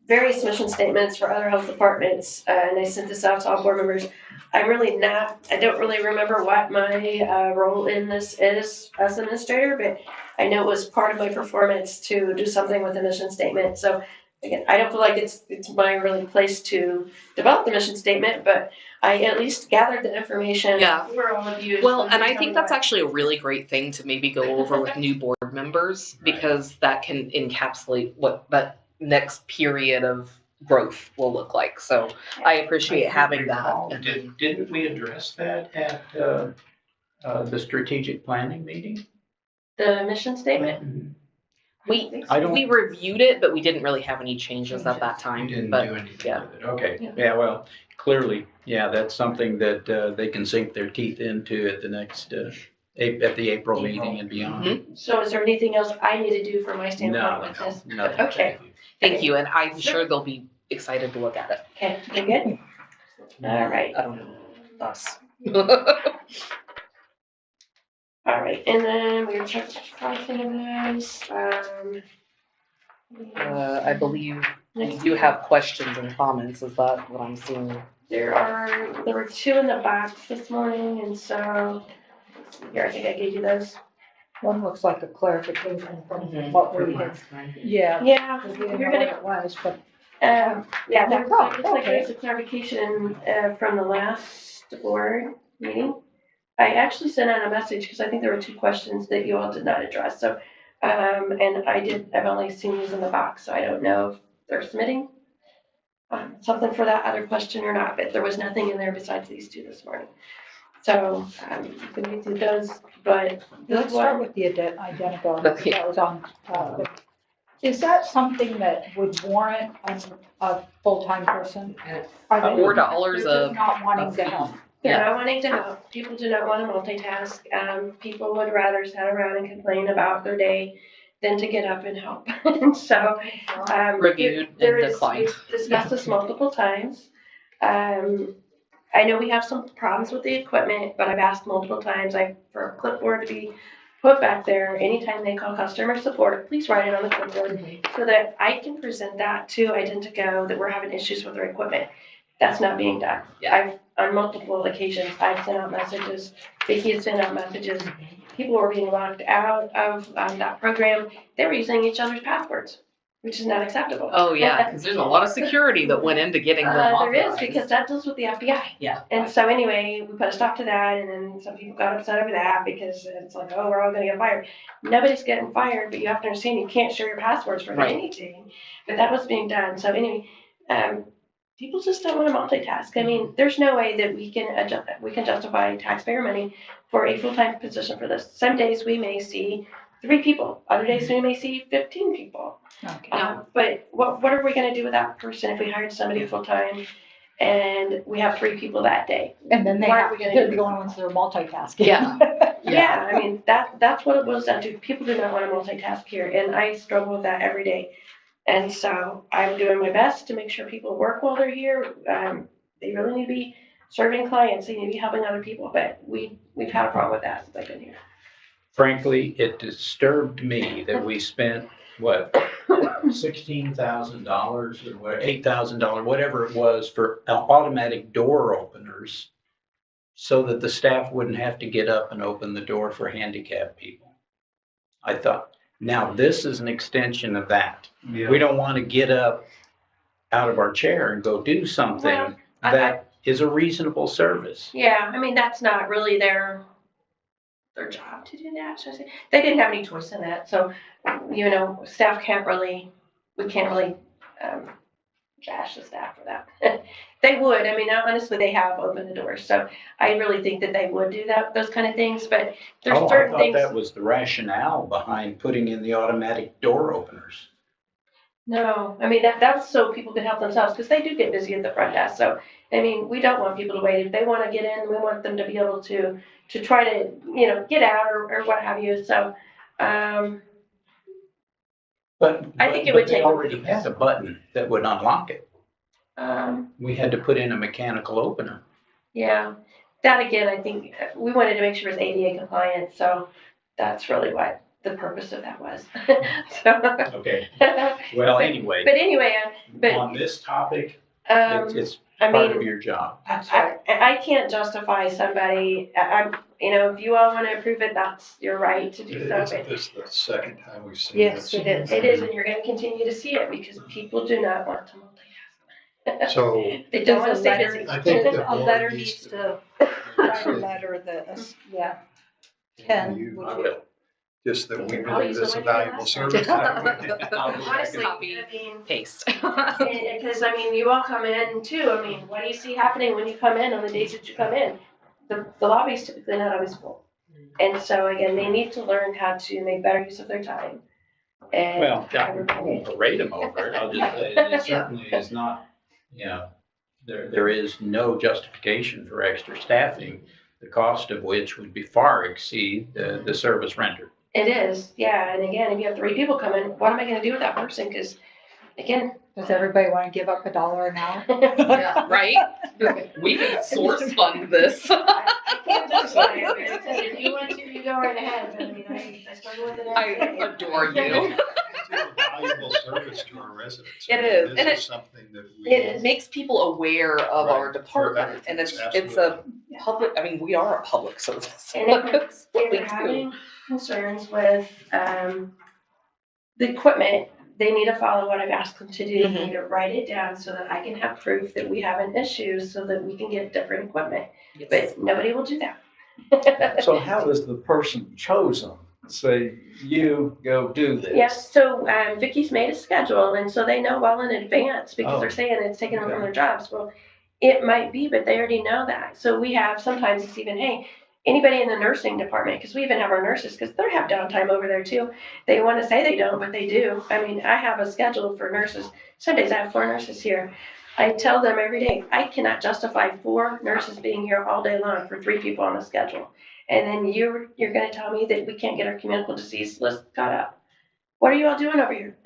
various mission statements for other health departments, and I sent this out to all board members. I don't really remember what my role in this is as administrator, but I know it was part of my performance to do something with the mission statement. So again, I don't feel like it's my really place to develop the mission statement, but I at least gathered the information for all of you. Well, and I think that's actually a really great thing to maybe go over with new board members, because that can encapsulate what that next period of growth will look like. So I appreciate having that. Didn't we address that at the strategic planning meeting? The mission statement? We reviewed it, but we didn't really have any changes at that time. We didn't but, do anything yeah. with it. Okay. Yeah, well, clearly, that's something that they can sink their teeth into at the next at the April meeting and beyond. So is there anything else I need to do from my standpoint with this? No. Okay. Thank you, and I'm sure they'll be excited to look at it. Okay, you good? All right. I don't know. Us. All right, and then we're check crossing of those. I believe we do have questions and comments. Is that what I'm seeing? There were two in the box this morning, and so here, I think I gave you those. One looks like a clarification from what we had. Yeah. Yeah, We didn't know you're what gonna. it was, but That looks like okay. it's a clarification from the last board meeting. I actually sent out a message because I think there were two questions that you all did not address. So, and I've only seen these in the box, so I don't know if they're submitting something for that other question or not, but there was nothing in there besides these two this morning. So, we can do those, but this Let's start one, with the identical, Let's hear. that was on, is that something that would warrant a full-time person? Are they $4 they're a just not wanting to help? they're not wanting to help. People do not want to multitask. People would rather sit around and complain about their day than to get up and help. And so, reviewed there and is, declined. we've discussed this multiple times. I know we have some problems with the equipment, but I've asked multiple times, for a clipboard to be put back there. Anytime they call customer support, please write it on the clipboard so that I can present that to Identico that we're having issues with their equipment. That's not being done. On multiple occasions, I've sent out messages, Vicki has sent out messages. People were being locked out of that program. They were using each other's passwords, which is not acceptable. Oh, yeah, because there's a lot of security that went into getting them There authorized. is, because that deals with the FBI. Yeah. And so anyway, we put a stop to that, and then some people got upset over that because it's like, oh, we're all gonna get fired. Nobody's getting fired, but you have to understand you can't share your passwords for Right. anything. But that was being done. So anyway, people just don't want to multitask. I mean, there's no way that we can justify taxpayer money for a full-time position for this. Some days we may see 3 people. Other days we may see 15 people. Okay. But what are we going to do with that person if we hired somebody full-time and we have 3 people that day? And then Why are we gonna they're do the only ones that are multitasking. Yeah. Yeah, I mean, that's what it boils down to. People do not want to multitask here, and I struggle with that every day. And so I'm doing my best to make sure people work while they're here. They really need to be serving clients. They need to be helping other people, but we've had a problem with that since I've been here. Frankly, it disturbed me that we spent, what, $16,000 or what, $8,000, whatever it was, for automatic door openers so that the staff wouldn't have to get up and open the door for handicapped people. I thought, now this is an extension of that. We don't want to get up out of our chair and go do something Well, that is a reasonable service. Yeah, I mean, that's not really their job to do that, should I say. They didn't have any choice in that, so, staff we can't really bash the staff for that. They would, I mean, honestly, they have opened the doors, so I really think that they would do those kind of things, but there's certain I thought things. that was the rationale behind putting in the automatic door openers. No, I mean, that was so people could help themselves, because they do get busy at the front desk, so, I mean, we don't want people to wait. If they want to get in, we want them to be able to try to, get out or what have you, so, But I think it would they take- already had a button that would unlock it. um, We had to put in a mechanical opener. yeah, that again, I think we wanted to make sure it was ADA compliant, so that's really what the purpose of that was. So, Okay. Well, anyway, but anyway, on this topic, um, it's I part of mean, your job. I can't justify somebody, if you all want to approve it, that's your right to do so, Isn't but this the second time we've seen Yes, this? it is, and you're going to continue to see it because people do not want to multitask. So They don't want to Does a stay letter- busy. I think the A board letter needs needs to. to write a letter that, yeah. Ken, You- would I you? will. Just that we I'll believe use this the a one you had valuable last time. service. Honestly, Copy. I mean, Paste. because you all come in too. I mean, what do you see happening when you come in on the days that you come in? The lobby's typically not always full, and so again, they need to learn how to make better use of their time. And Well, I won't parade them over it. I'll just say it certainly is not, there is no justification for extra staffing, the cost of which would be far exceed the service rendered. It is, yeah. And again, if you have 3 people come in, what am I going to do with that person? Because again, Does everybody want to give up $1 an hour? Yeah, right? We can source fund this. I can't justify it. But it says if you want to, you go right ahead. But I mean, I struggle with it I every day. adore you. It's a valuable service to our residents. It is, and This is something that we. It makes people aware of our Right. department, and it's a public, we are a public service. And if That's what we they're do. having concerns with the equipment, they need to follow what I've asked them to do. They need to write it down so that I can have proof that we have an issue so that we can get different equipment. Yes. But nobody will do that. So how is the person chosen? Say, you go do this. Yes, so Vicki's made a schedule, and so they know well in advance because Oh. they're saying it's taking them from their jobs. Well, It might be, but they already know that. So we have, sometimes it's even, hey, anybody in the nursing department, because we even have our nurses, because they have downtime over there too. They want to say they don't, but they do. I mean, I have a schedule for nurses. Some days I have 4 nurses here. I tell them every day, I cannot justify 4 nurses being here all day long for 3 people on the schedule. And then you're going to tell me that we can't get our communicable disease list caught up. What are you all doing over here?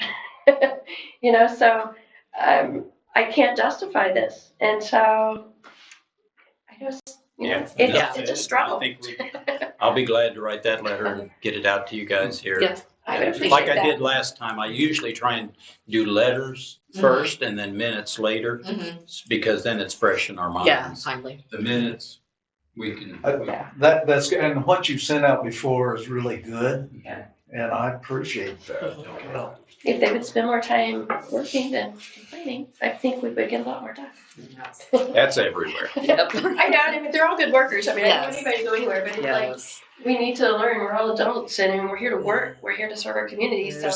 So I can't justify this. And so I just, it's a struggle. I'll be glad to write that letter and get it out to you guys here. Yeah. I would appreciate Like I that. did last time, I usually try and do letters first and then minutes later, because then it's fresh in our Yeah, minds. timely. The minutes, we can. That's and what you sent out before is really good. Yeah. And I appreciate that. If they would spend more time working than complaining, I think we would get a lot more done. That's everywhere. Yep. I know, I mean, they're all good workers. I mean, I don't want Yes. anybody to go anywhere, but it's like, Yes. we need to learn. We're all adults and we're here to work. We're here to serve our community. So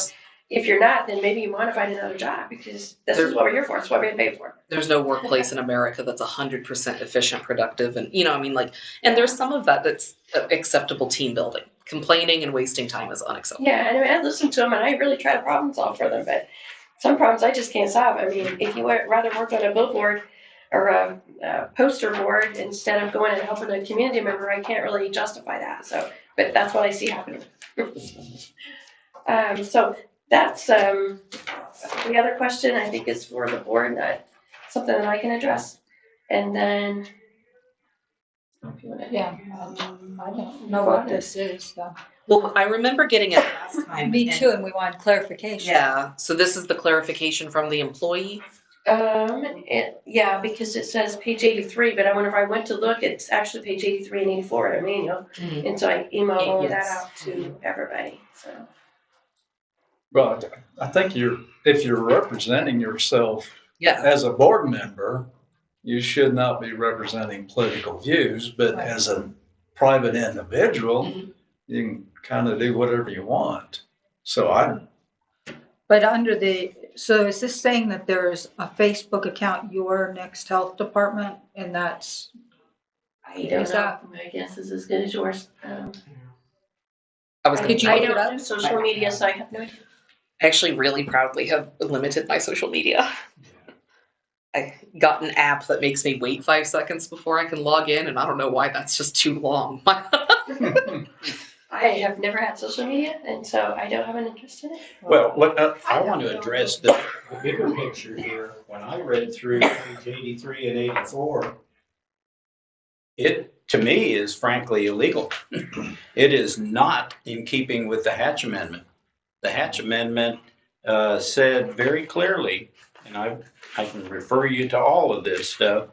if you're not, then maybe you want to find another job, because this is what we're here for. It's what we're paid for. There's no workplace in America that's 100% efficient, productive, and and there's some of that that's acceptable team building. Complaining and wasting time is unacceptable. Yeah, and I mean, I listen to them and I really try to problem solve for them, but some problems I just can't solve. I mean, if you would rather work on a billboard or a poster board instead of going and helping a community member, I can't really justify that. So, but that's what I see happening. So that's the other question I think is for the board, something that I can address. And then, Yeah, I don't know what this is, though. Well, I remember getting it last time. Me too, and we wanted clarification. Yeah, so this is the clarification from the employee. Yeah, because it says page 83, but whenever I went to look, it's actually page 83 and 84 in our manual. And so I emailed all of that out to everybody, so. Well, I think if you're representing yourself Yeah. as a board member, you should not be representing political views, but as a private individual, you can kind of do whatever you want. So But so is this saying that there's a Facebook account, Your Next Health Department, and that's? I don't know. My guess is as good as yours. Could you I look it don't up? do social media, so I have no idea. I actually really proudly have limited my social media. I got an app that makes me wait 5 seconds before I can log in, and I don't know why that's just too long. I have never had social media, and so I don't have an interest in it. Well, I want to address the bigger picture here. When I read through page 83 and 84, it, to me, is frankly illegal. It is not in keeping with the Hatch Amendment. The Hatch Amendment said very clearly, and I can refer you to all of this stuff,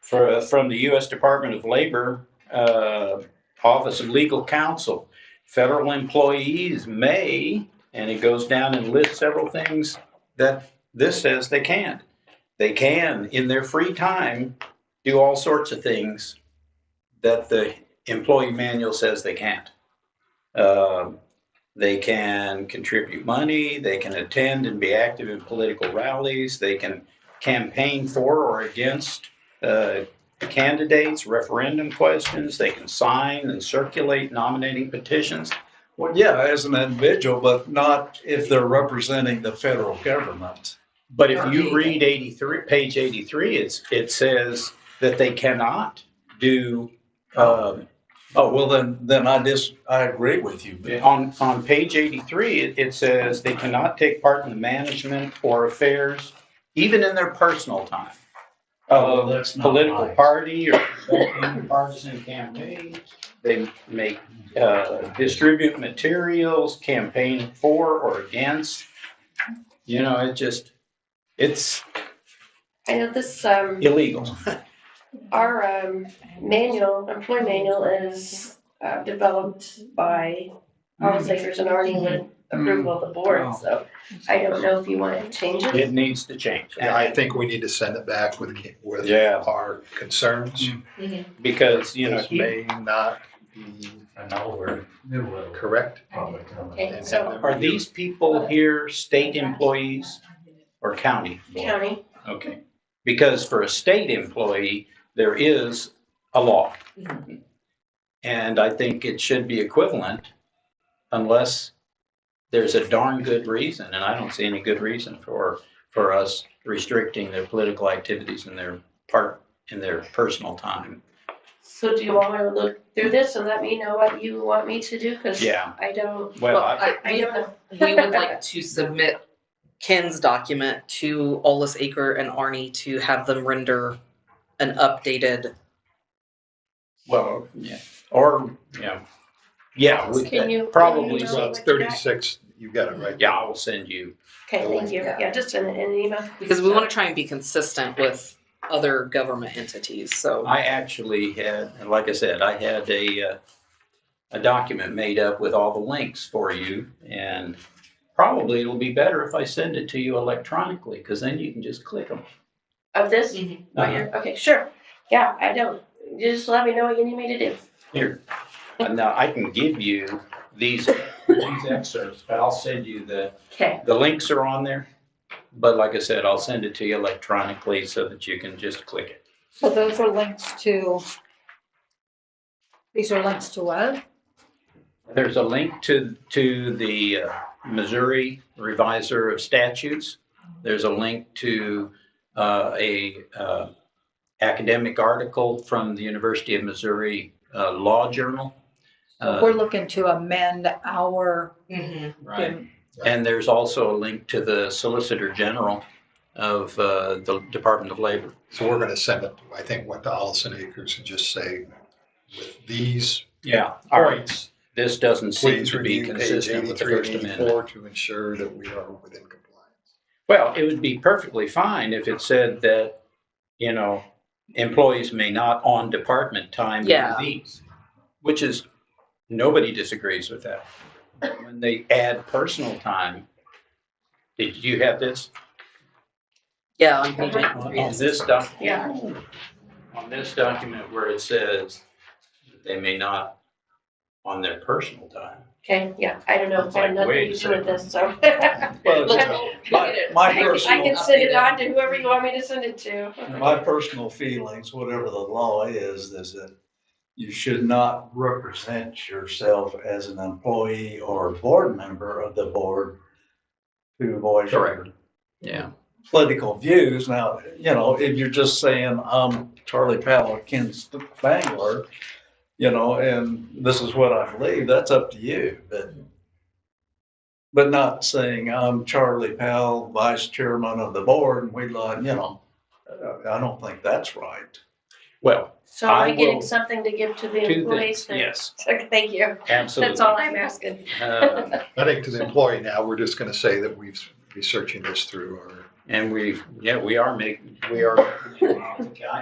from the U.S. Department of Labor, Office of Legal Counsel, federal employees may, and it goes down and lists several things that this says they can't. They can, in their free time, do all sorts of things that the employee manual says they can't. They can contribute money, they can attend and be active in political rallies, they can campaign for or against candidates, referendum questions, they can sign and circulate nominating petitions. well, yeah, as an individual, but not if they're representing the federal government. But if you read page 83, it says that they cannot do. Well, then I agree with you. On page 83, it says they cannot take part in the management or affairs, even in their personal time, of that's not political nice. party or partisan campaigns. They may distribute materials, campaign for or against. It's I know this, illegal. our employee manual is developed by Hollis Acres and Arnie with approval of the board, so I don't know if you want to change it. It needs to change. Yeah, I think we need to send it back with Yeah. our concerns. Because, This may not be correct. Okay, so are these people here state employees or county? county, Okay. Because for a state employee, there is a law. And I think it should be equivalent unless there's a darn good reason, and I don't see any good reason for us restricting their political activities in their personal time. So do you want to look through this and let me know what you want me to do? Because Yeah. I don't. Well, I don't know. We would like to submit Ken's document to Ollis Aker and Arnie to have them render an updated. well, yeah, or yeah, we Can you probably. email So me it's what you got? 36, you got it right. Yeah, I will send you. Okay, thank you. Yeah, just an email. Because we want to try and be consistent with other government entities, so. I actually had, like I said, I had a document made up with all the links for you, and probably it'll be better if I send it to you electronically, because then you can just click them. Of this? Okay, sure. Yeah, I don't. You just let me know what you need me to do. Here, now I can give you these excerpts, but I'll send you the links are on there. But like I said, I'll send it to you electronically so that you can just click it. So those are links to, these are links to what? There's a link to the Missouri Revisor of Statutes. There's a link to a academic article from the University of Missouri Law Journal. We're looking to amend our. Right. And there's also a link to the Solicitor General of the Department of Labor. So we're going to send it, I think, to Allison Acres and just say, with these points, this doesn't seem please to be review page consistent with the 83 First and Amendment. 84 to ensure that we are within compliance. Well, it would be perfectly fine if it said that, employees may not on department time do these, which is, nobody disagrees with that. But when they add personal time, did you have this? Yeah, on page On this document where it says that they may not on their personal time. Okay, yeah, I don't know. It's I have like, nothing wait to a do with this, so. My I personal, can send it on to whoever you want me to send it to. my personal feelings, whatever the law is that you should not represent yourself as an employee or board member of the board to voice your political views. Now, if you're just saying, I'm Charlie Powell, Ken Spangler, and this is what I believe, that's up to you. But not saying I'm Charlie Powell, vice chairman of the board, and we like, I don't think that's right. Well, So am I getting something to give to the employees? Yes. Okay, thank you. Absolutely. That's all I'm asking. I think to the employee now, we're just going to say that we've researching this through our. And we are making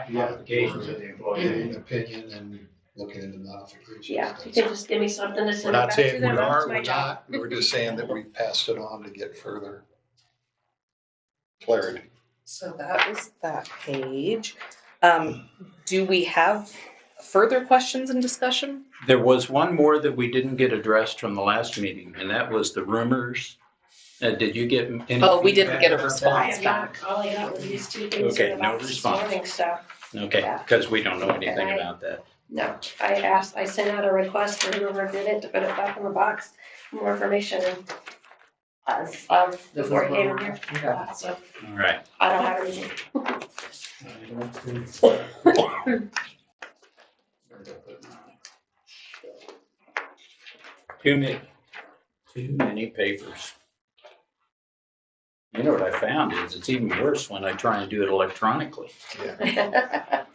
modifications of the employee Opinion and looking into modifications. Yeah, you can just give me something to We're send not back to saying we them. are, That's my we're job. not, we're just saying that we passed it on to get further clarity. So that was that page. Do we have further questions and discussion? There was one more that we didn't get addressed from the last meeting, and that was the rumors. Did you get any? Oh, we didn't get a I response have back. not, all I got was these two things Okay, about no this response. morning stuff. Okay, because we don't know anything And I- about that. No, I sent out a request for whoever did it to put it back in the box, more information and before I came in here. Okay. So All right. I don't have anything. Too many papers. You know what I found is it's even worse when I try and do it electronically. It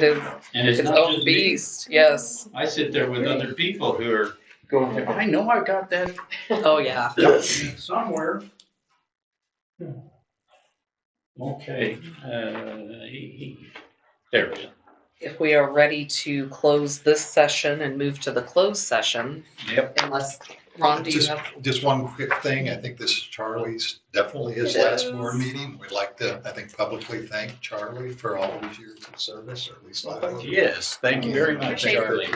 is. And it's Its not own just me. beast. Yes. I sit there with other people who are going, I know I got that Oh yeah. somewhere. Okay. There we go. If we are ready to close this session and move to the closed session, Yep. unless Ron, do you have? Just one quick thing, I think this is Charlie's, definitely his last board meeting. We'd like to, I think, publicly thank Charlie for all these years of service, or at least I hope. Yes, thank you very much, Thank you. Charlie.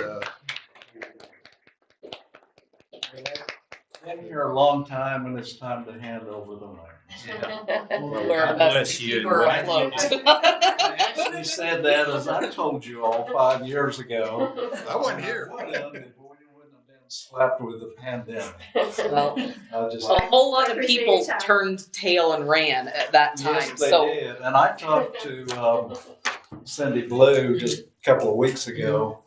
Been here a long time and it's time to hand over the reins. We're God best bless to you keep and her what afloat. I actually said that as I told you all 5 years ago. I wasn't here. I would have, if we wouldn't have been slapped with the pandemic. Well, I just. a whole lot I of appreciate people your time. turned tail and ran at that time. Yes, they So did. And I talked to Cindy Blue just a couple of weeks ago,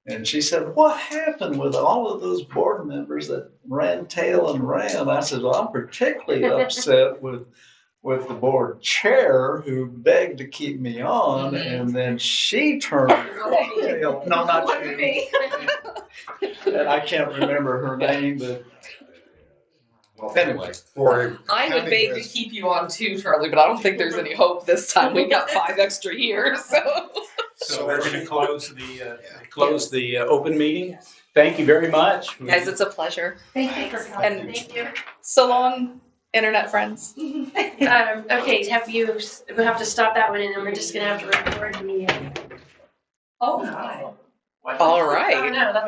and she said, "What happened with all of those board members that ran tail and ran?" I said, "Well, I'm particularly upset with the board chair who begged to keep me on, and then she turned tail. No, not you. And I can't remember her name, but anyway." For I would having beg to this- keep you on too, Charlie, but I don't think there's any hope this time. We got 5 extra years. So. So we're gonna close the open meeting. Thank you very much. Guys, it's a pleasure. Thank you for coming. And- Thank you. So long, internet friends. Okay, we have to stop that one and then we're just gonna have to record the. Oh, my. All right. No, that's